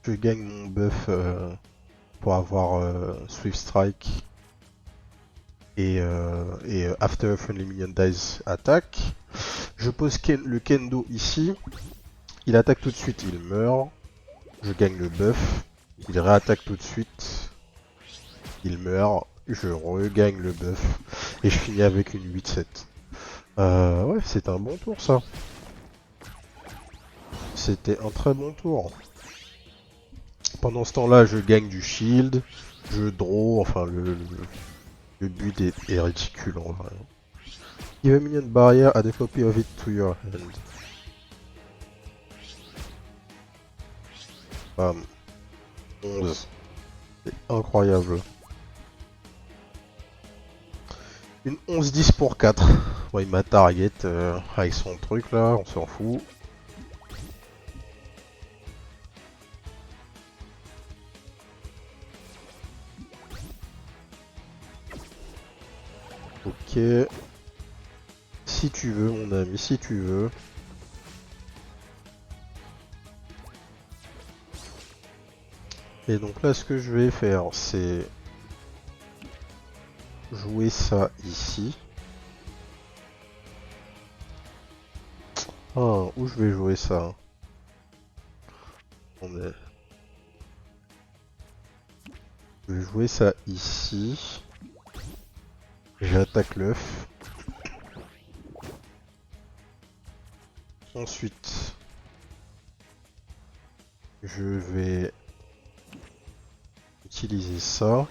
mon buff pour avoir Swift Strike et After Friendly Minion Dies attaque. Je pose le kendo ici. Il attaque tout de suite, il meurt. Je gagne le buff. Il réattaque tout de suite. Il meurt. Je regagne le buff. Et je finis avec une 8-7. Ouais, c'est un bon tour ça. C'était un très bon tour. Pendant ce temps-là, je gagne du shield. Je draw. Enfin, le build est ridicule en vrai. Give a minion barrier, add a copy of it to your hand. Bam. 11. C'est incroyable. Une 11-10 pour 4. Bon, il m'a target avec son truc là, on s'en fout. Ok. Si tu veux, mon ami, si tu veux. Et donc là, ce que je vais faire, c'est jouer ça ici. Ah, où je vais jouer ça? On est... Je vais jouer ça ici. J'attaque l'œuf. Ensuite, je vais utiliser ça.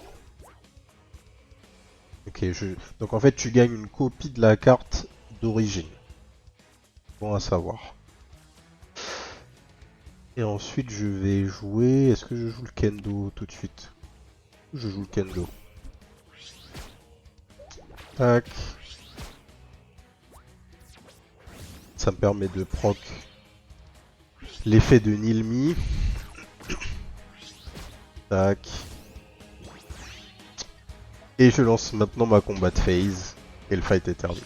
Ok, donc en fait tu gagnes une copie de la carte d'origine. Bon à savoir. Et ensuite je vais jouer... Est-ce que je joue le kendo tout de suite? Je joue le kendo. Tac. Ça me permet de proc l'effet de Nilmi. Tac. Et je lance maintenant ma combat phase. Et le fight est terminé.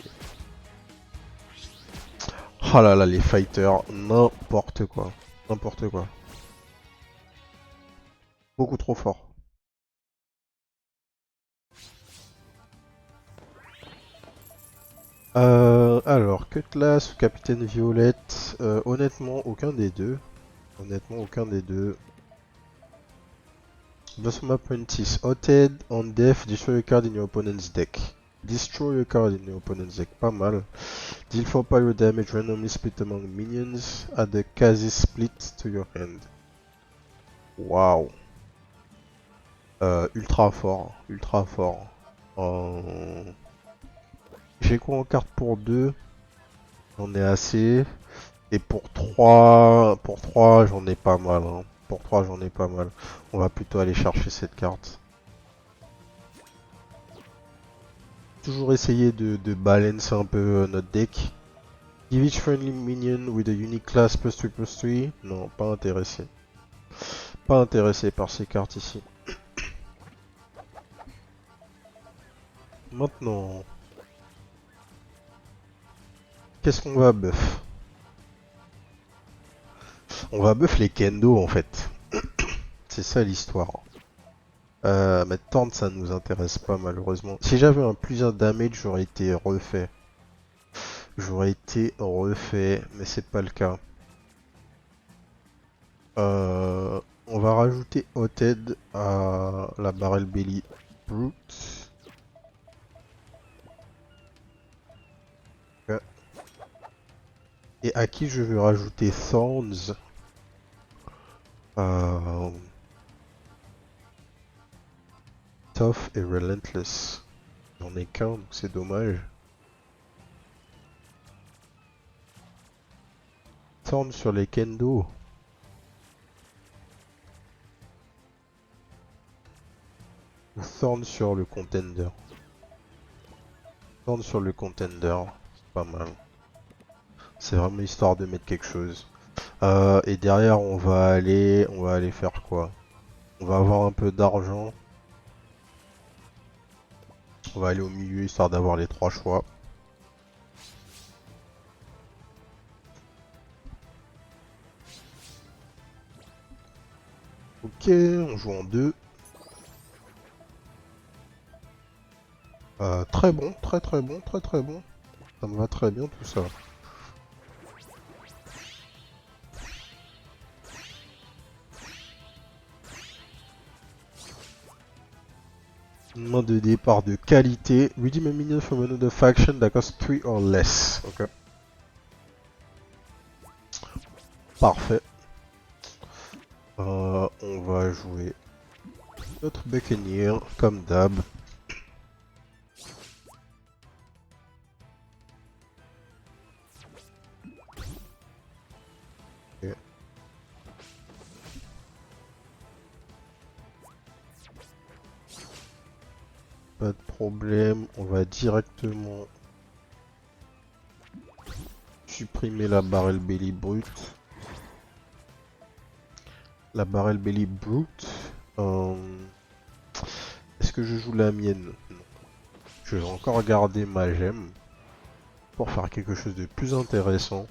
Oh là là, les fighters, n'importe quoi. N'importe quoi. Beaucoup trop fort. Alors, Cutlass ou Capitaine Violette, honnêtement, aucun des deux. Honnêtement, aucun des deux. Blossom Apprentice, Hothead, on death, destroy a card in your opponent's deck. Destroy a card in your opponent's deck, pas mal. Deal 4 pyro damage randomly split among minions. Add a Kazi split to your hand. Waouh. Ultra fort, ultra fort. J'ai quoi en carte pour 2? J'en ai assez. Et pour 3 j'en ai pas mal. Hein. Pour 3 j'en ai pas mal. On va plutôt aller chercher cette carte. Toujours essayer de balance un peu notre deck. Give each friendly minion with a unique class +3/+3. Non, pas intéressé. Pas intéressé par ces cartes ici. Maintenant, qu'est-ce qu'on va buff? On va buff les kendo en fait. C'est ça l'histoire. Mais Taunt ça nous intéresse pas malheureusement. Si j'avais un plus 1 damage j'aurais été refait. Mais c'est pas le cas. On va rajouter Hothead à la Barrel Belly Brute. Et à qui je veux rajouter Thorns? Tough et Relentless. J'en ai qu'un, donc c'est dommage. Thorns sur les Kendo. Ou Thorns sur le Contender. Thorns sur le Contender, c'est pas mal. C'est vraiment histoire de mettre quelque chose. Et derrière on va aller faire quoi? On va avoir un peu d'argent. On va aller au milieu histoire d'avoir les 3 choix. Ok, on joue en 2. Très bon, très bon, très bon. Ça me va très bien tout ça. Une main de départ de qualité. Redeem a minion from another faction that costs 3 or less. Ok. Parfait. On va jouer notre Buccaneer comme d'hab. Okay. Pas de problème, on va directement supprimer la Barrel Belly Brute. La Barrel Belly Brute. Est-ce que je joue la mienne? Non. Je vais encore garder ma gemme pour faire quelque chose de plus intéressant.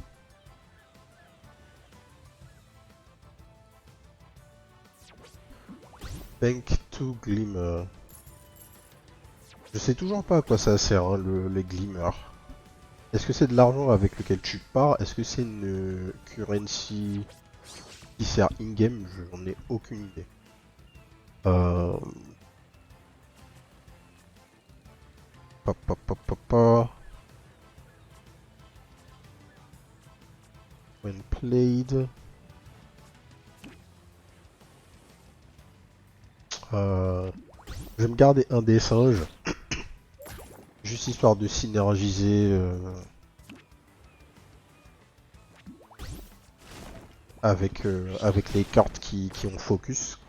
Bank to Glimmer. Je sais toujours pas à quoi ça sert, hein, les Glimmer. Est-ce que c'est de l'argent avec lequel tu pars? Est-ce que c'est une currency qui sert in-game? J'en ai aucune idée. When played. Je vais me garder un des singes. Juste histoire de synergiser avec les cartes qui ont focus.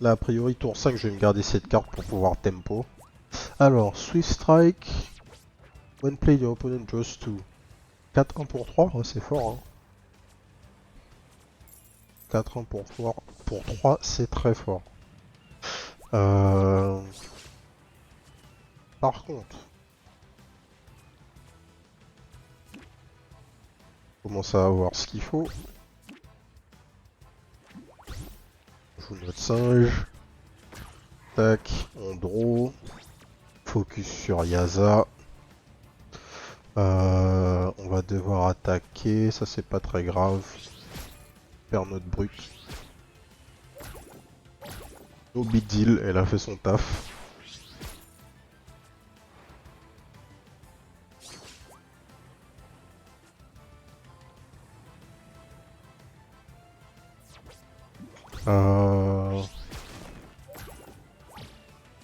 Là, a priori, tour 5, je vais me garder cette carte pour pouvoir tempo. Alors, Swift Strike. When played, your opponent draws 2. 4-1 pour 3, oh, c'est fort. Hein. 4-1 pour 3, c'est très fort. Par contre, on commence à avoir ce qu'il faut. On joue notre singe. Tac, on draw. Focus sur Yaza. On va devoir attaquer, ça c'est pas très grave. Faire notre brut. No big deal, elle a fait son taf.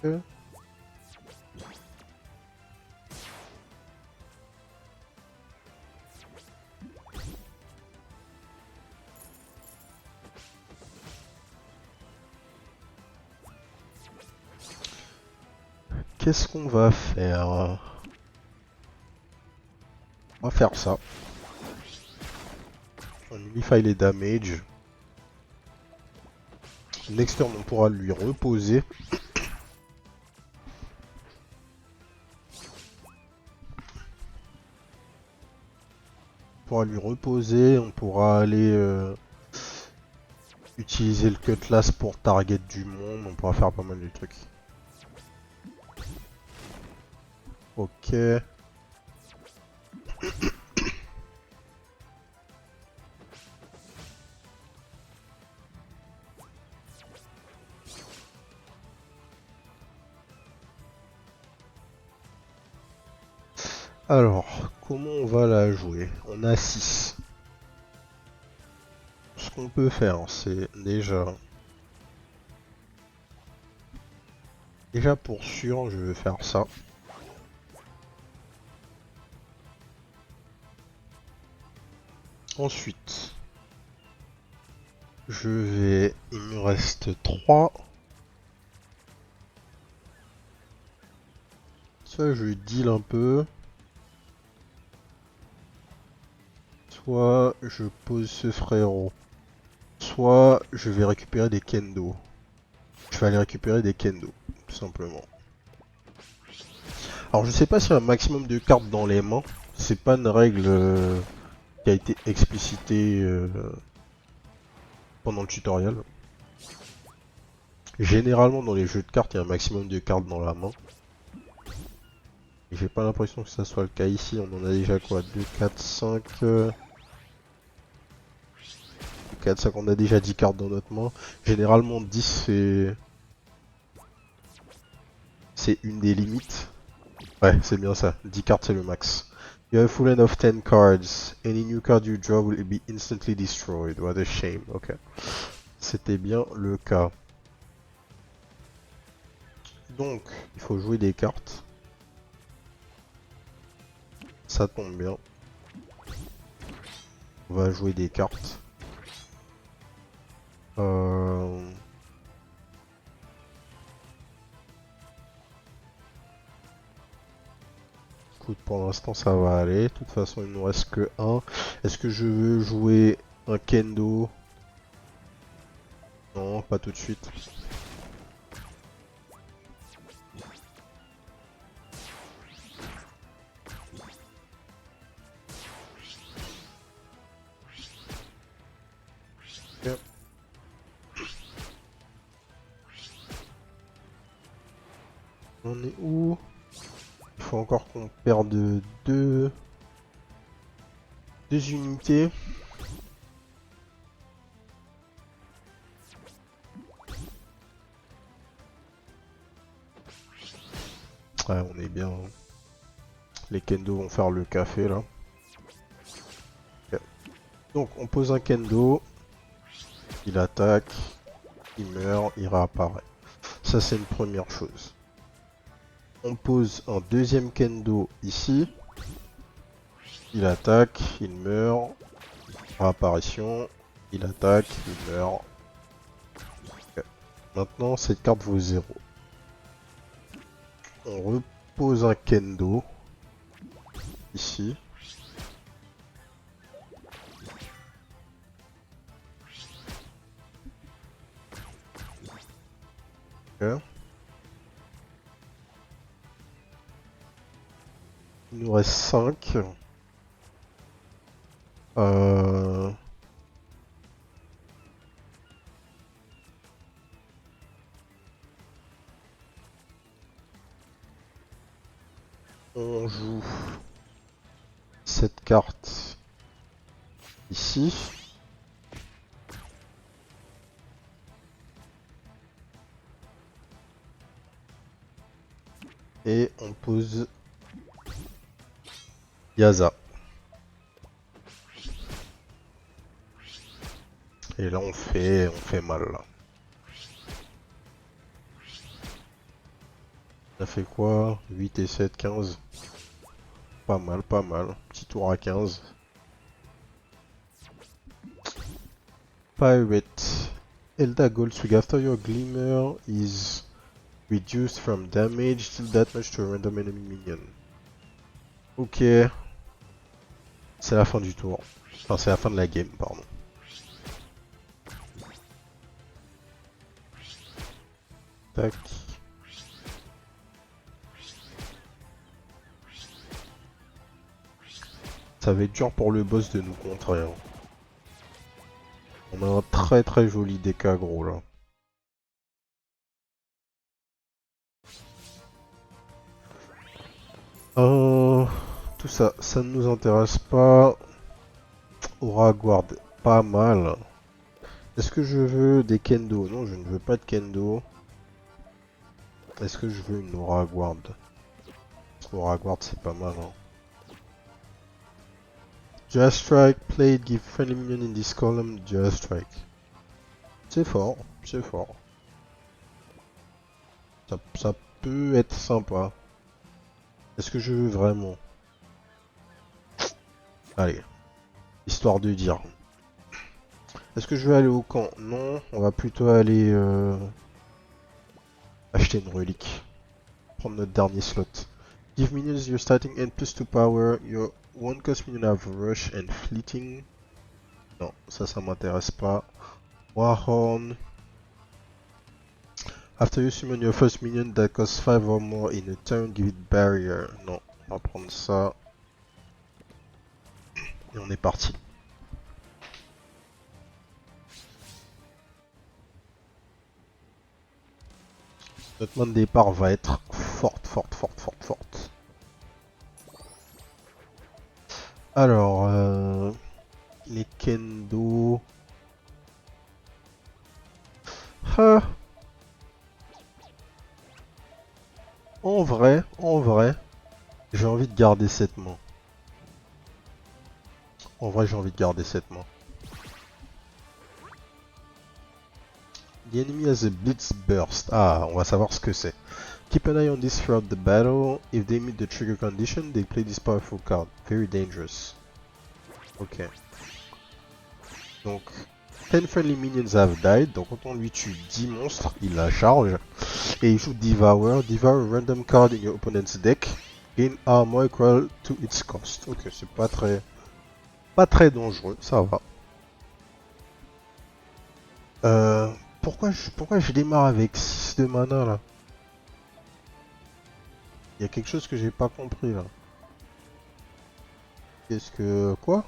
Ok. Qu'est-ce qu'on va faire? On va faire ça. On unify les damage. Next turn, on pourra lui reposer. On pourra lui reposer, on pourra aller utiliser le cutlass pour target du monde, on pourra faire pas mal de trucs. Ok. Alors, comment on va la jouer? On a 6. Ce qu'on peut faire, c'est déjà pour sûr, je vais faire ça. Ensuite, il me reste 3. Soit je deal un peu, soit je pose ce frérot, soit je vais récupérer des kendo. Je vais aller récupérer des kendo, tout simplement. Alors je sais pas s'il y a un maximum de cartes dans les mains, c'est pas une règle qui a été explicitée pendant le tutoriel. Généralement dans les jeux de cartes, il y a un maximum de cartes dans la main. Et j'ai pas l'impression que ça soit le cas ici, on en a déjà quoi? 2, 4, 5... 4, 5, on a déjà 10 cartes dans notre main. Généralement 10 c'est une des limites. Ouais, c'est bien ça, 10 cartes c'est le max. You have a full end of 10 cards. Any new card you draw will be instantly destroyed. What a shame. Ok. C'était bien le cas. Donc, il faut jouer des cartes. Ça tombe bien. On va jouer des cartes. Écoute, pour l'instant ça va aller. De toute façon, il nous reste que 1. Est-ce que je veux jouer un kendo? Non, pas tout de suite. Okay. On est où? Il faut encore qu'on perde deux unités. Ouais, on est bien. Les kendo vont faire le café là. Okay. Donc on pose un kendo. Il attaque. Il meurt. Il réapparaît. Ça c'est une première chose. On pose un deuxième kendo ici. Il attaque. Il meurt. Réapparition. Il attaque. Il meurt. Okay. Maintenant cette carte vaut 0. On repose un kendo ici. Okay. Il nous reste 5. On joue cette carte ici. Et on pose Yaza. Et là on fait mal là. On a fait quoi? 8 et 7, 15. Pas mal, pas mal. Petit tour à 15. Pirate. Elda Goldswig. After your glimmer is reduced from damage till that much to a random enemy minion. Ok. C'est la fin du tour. Enfin, c'est la fin de la game, pardon. Tac. Ça va être dur pour le boss de nous contrer. Hein. On a un très très joli DK gros là. Tout ça, ça ne nous intéresse pas. Aura Guard, pas mal. Est-ce que je veux des Kendo? Non, je ne veux pas de Kendo. Est-ce que je veux une Aura Guard? Aura Guard, c'est pas mal. Hein. Just Strike, played, give friendly minion in this column, Just Strike. C'est fort, c'est fort. Ça peut être sympa. Est-ce que je veux vraiment? Allez, histoire de dire. Est-ce que je vais aller au camp? Non, on va plutôt aller acheter une relique. Prendre notre dernier slot. Give minions your starting end plus 2 power. Your one cost minion have rush and fleeting. Non, ça m'intéresse pas. Warhorn. After you summon your first minion that costs 5 or more in a turn, give it barrier. Non, on va prendre ça. Et on est parti. Notre main de départ va être forte. Alors, les Kendo. Ah. En vrai, j'ai envie de garder cette main. En vrai, j'ai envie de garder cette main. The enemy has a Blitz Burst. Ah, on va savoir ce que c'est. Keep an eye on this throughout the battle. If they meet the trigger condition, they play this powerful card. Very dangerous. Ok. Donc, 10 friendly minions have died. Donc, quand on lui tue 10 monstres, il la charge. Et il joue Devour. Devour a random card in your opponent's deck. Gain armor equal to its cost. Ok, c'est pas très dangereux, ça va. Pourquoi je démarre avec 6 de mana là? Il y a quelque chose que j'ai pas compris là. Qu'est-ce que... Quoi?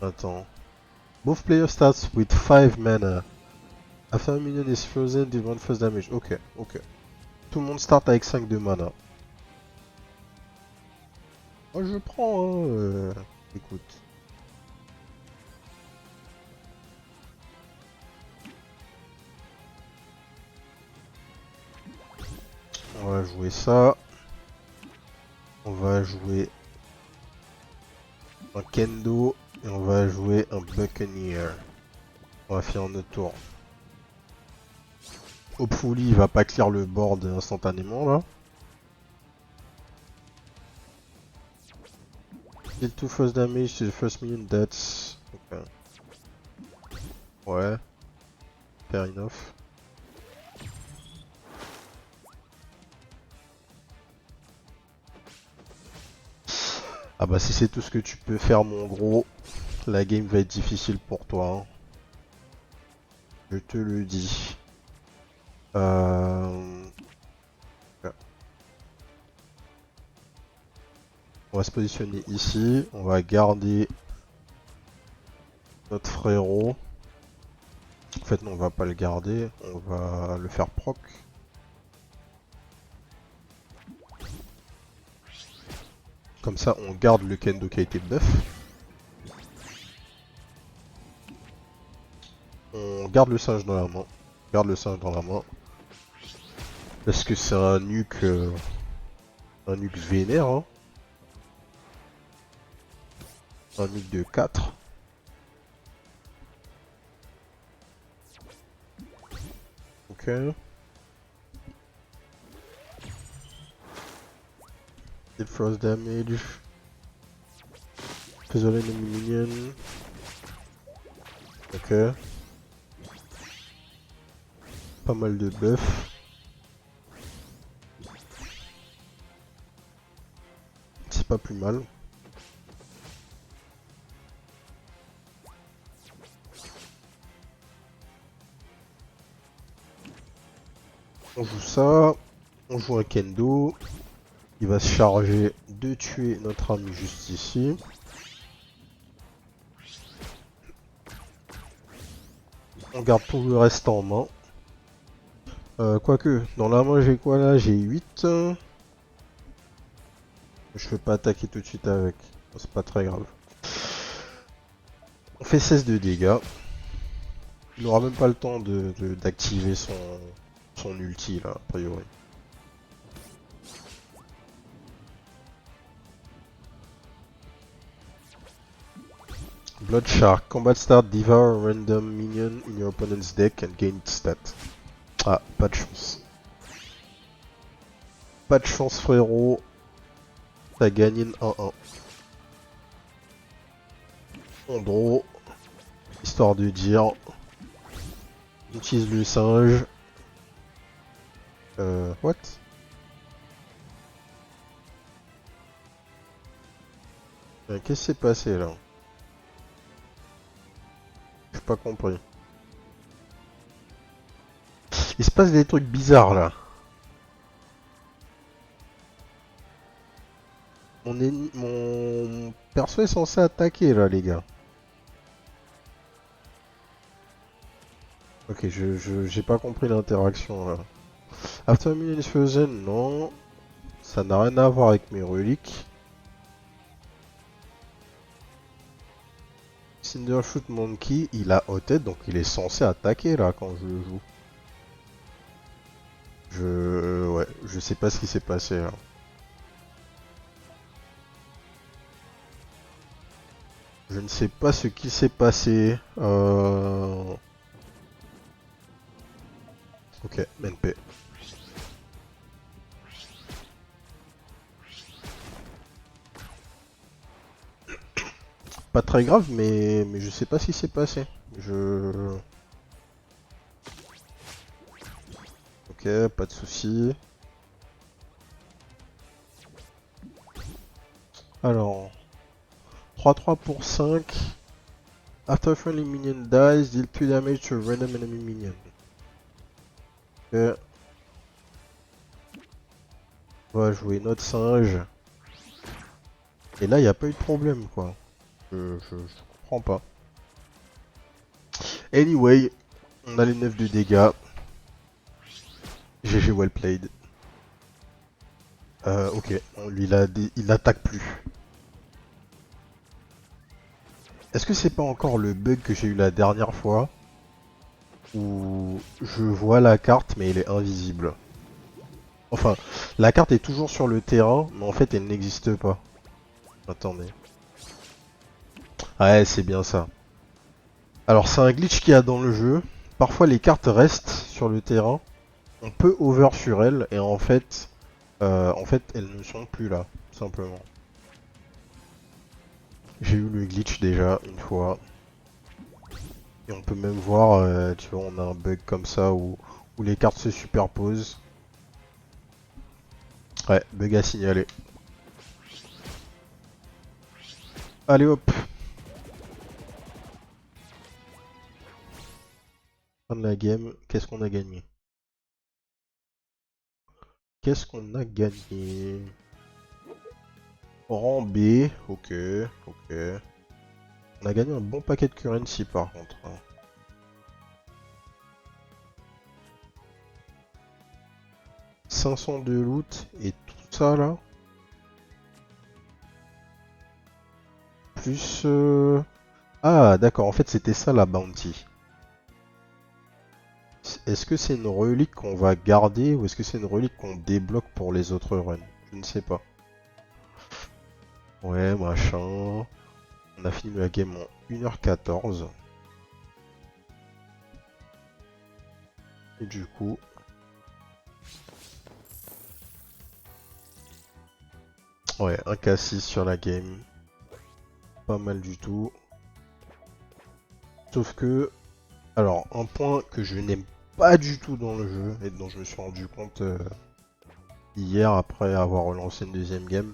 Attends. Both players starts with 5 mana. After a minion is frozen, deal 1 first damage. Ok. Tout le monde start avec 5 de mana. Moi je prends, hein. Écoute. On va jouer ça. On va jouer un Kendo. Et on va jouer un Buccaneer. On va faire notre tour. Hopefully, il va pas clear le board instantanément là. Deal 2 first damage to the first minion, that's... Okay. Ouais. Fair enough. Ah bah si c'est tout ce que tu peux faire mon gros, la game va être difficile pour toi. Hein. Je te le dis. On va se positionner ici, on va garder notre frérot. En fait non, on va pas le garder, on va le faire proc. Comme ça, on garde le kendo qui a été buff. On garde le singe dans la main. On garde le singe dans la main. Parce que c'est un nuke vénère. Hein. Un nuke de 4. Ok. Dead Frost damage. Puzzle enemy minion. Ok. Pas mal de buff. C'est pas plus mal. On joue ça. On joue un kendo. Il va se charger de tuer notre ami juste ici. On garde tout le reste en main. Quoique, dans la main j'ai quoi là? J'ai 8. Je peux pas attaquer tout de suite avec. C'est pas très grave. On fait 16 de dégâts. Il n'aura même pas le temps d'activer son ulti là, a priori. Blood Shark. Combat start, devour a random minion in your opponent's deck and gain its stat. Ah, pas de chance. Pas de chance frérot. T'as gagné une 1-1. On draw. Histoire de dire. On utilise le singe. What? Qu'est-ce qui s'est passé là? J'ai pas compris. Il se passe des trucs bizarres là. Mon perso est censé attaquer là les gars. Ok, j'ai pas compris l'interaction là. After Million Frozen, non. Ça n'a rien à voir avec mes reliques. Cindershoot Monkey, il a hot-tête, donc il est censé attaquer là quand je le joue. Ouais, je sais pas ce qui s'est passé là. Je ne sais pas ce qui s'est passé. Ok, NP. Pas très grave, mais je sais pas ce qui s'est passé. Ok, pas de soucis. Alors, 3-3 pour 5. After friendly minion dies, deal 2 damage to a random enemy minion. Ok. On va jouer notre singe. Et là, il n'y a pas eu de problème, quoi. Je comprends pas. Anyway, on a les 9 de dégâts. GG well played. Ok, lui il n'attaque plus. Est-ce que c'est pas encore le bug que j'ai eu la dernière fois où je vois la carte mais elle est invisible? Enfin, la carte est toujours sur le terrain, mais en fait elle n'existe pas. Attendez. Ouais, c'est bien ça. Alors c'est un glitch qu'il y a dans le jeu. Parfois les cartes restent sur le terrain. On peut over sur elles et en fait elles ne sont plus là, tout simplement. J'ai eu le glitch déjà une fois. Et on peut même voir, tu vois, on a un bug comme ça où les cartes se superposent. Ouais, bug à signaler. Allez hop. Fin de la game. Qu'est-ce qu'on a gagné? Qu'est-ce qu'on a gagné? Rang B. Ok, ok. On a gagné un bon paquet de currency par contre. Hein. 500 de loot et tout ça là. plus... Ah, d'accord, en fait c'était ça la bounty. Est-ce que c'est une relique qu'on va garder ou est-ce que c'est une relique qu'on débloque pour les autres runs? Je ne sais pas. Ouais, machin. On a fini la game en 1h14. Et du coup... Ouais, un K6 sur la game. Pas mal du tout. Sauf que... Alors, un point que je n'aime pas du tout dans le jeu, et dont je me suis rendu compte hier après avoir relancé une deuxième game.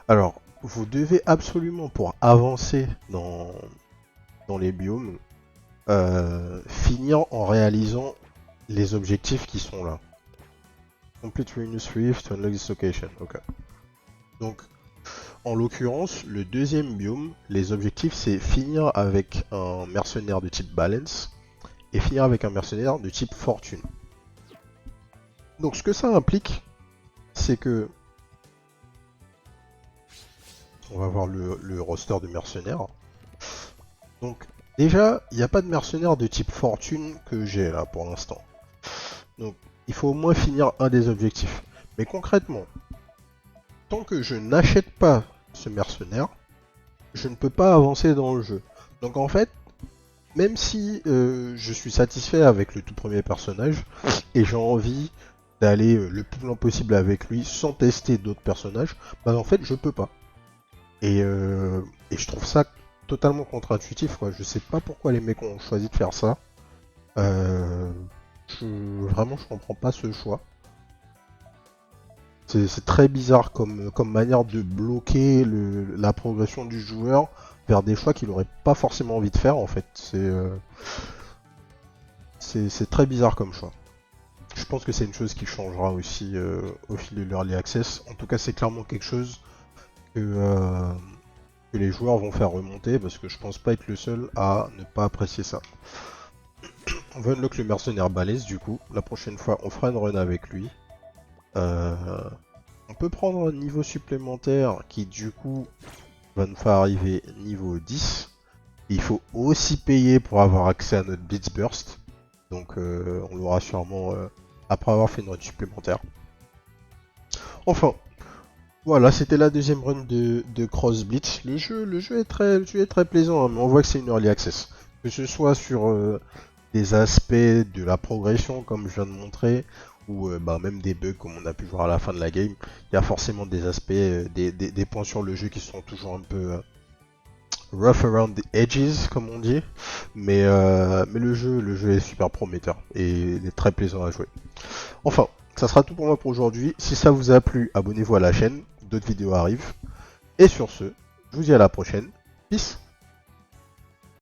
Alors, vous devez absolument, pour avancer dans les biomes, finir en réalisant les objectifs qui sont là. Complete Venus Reef to unlock this location. Ok. Donc, en l'occurrence, le deuxième biome, les objectifs, c'est finir avec un mercenaire de type Balance et finir avec un mercenaire de type Fortune. Donc, ce que ça implique, c'est que on va voir le roster de mercenaires. Donc, déjà, il n'y a pas de mercenaire de type Fortune que j'ai là pour l'instant. Donc, il faut au moins finir un des objectifs. Mais concrètement, tant que je n'achète pas ce mercenaire, je ne peux pas avancer dans le jeu. Donc en fait, même si je suis satisfait avec le tout premier personnage, et j'ai envie d'aller le plus loin possible avec lui sans tester d'autres personnages, bah en fait je peux pas. Et je trouve ça totalement contre-intuitif, quoi. Je sais pas pourquoi les mecs ont choisi de faire ça. Vraiment je comprends pas ce choix. C'est très bizarre comme manière de bloquer la progression du joueur vers des choix qu'il n'aurait pas forcément envie de faire en fait. C'est très bizarre comme choix. Je pense que c'est une chose qui changera aussi au fil de l'Early Access. En tout cas, c'est clairement quelque chose que les joueurs vont faire remonter parce que je pense pas être le seul à ne pas apprécier ça. On va unlock le mercenaire balèze du coup. La prochaine fois, on fera une run avec lui. On peut prendre un niveau supplémentaire qui du coup va nous faire arriver niveau 10. Et il faut aussi payer pour avoir accès à notre Blitz Burst. Donc on l'aura sûrement après avoir fait une run supplémentaire. Enfin, voilà, c'était la deuxième run de Cross Blitz. Le jeu est très plaisant, hein, mais on voit que c'est une early access. Que ce soit sur des aspects de la progression, comme je viens de montrer, ou même des bugs comme on a pu voir à la fin de la game, il y a forcément des aspects, des points sur le jeu qui sont toujours un peu rough around the edges, comme on dit, mais le jeu est super prometteur et il est très plaisant à jouer. Enfin, ça sera tout pour moi pour aujourd'hui. Si ça vous a plu, abonnez-vous à la chaîne, d'autres vidéos arrivent. Et sur ce, je vous dis à la prochaine. Peace!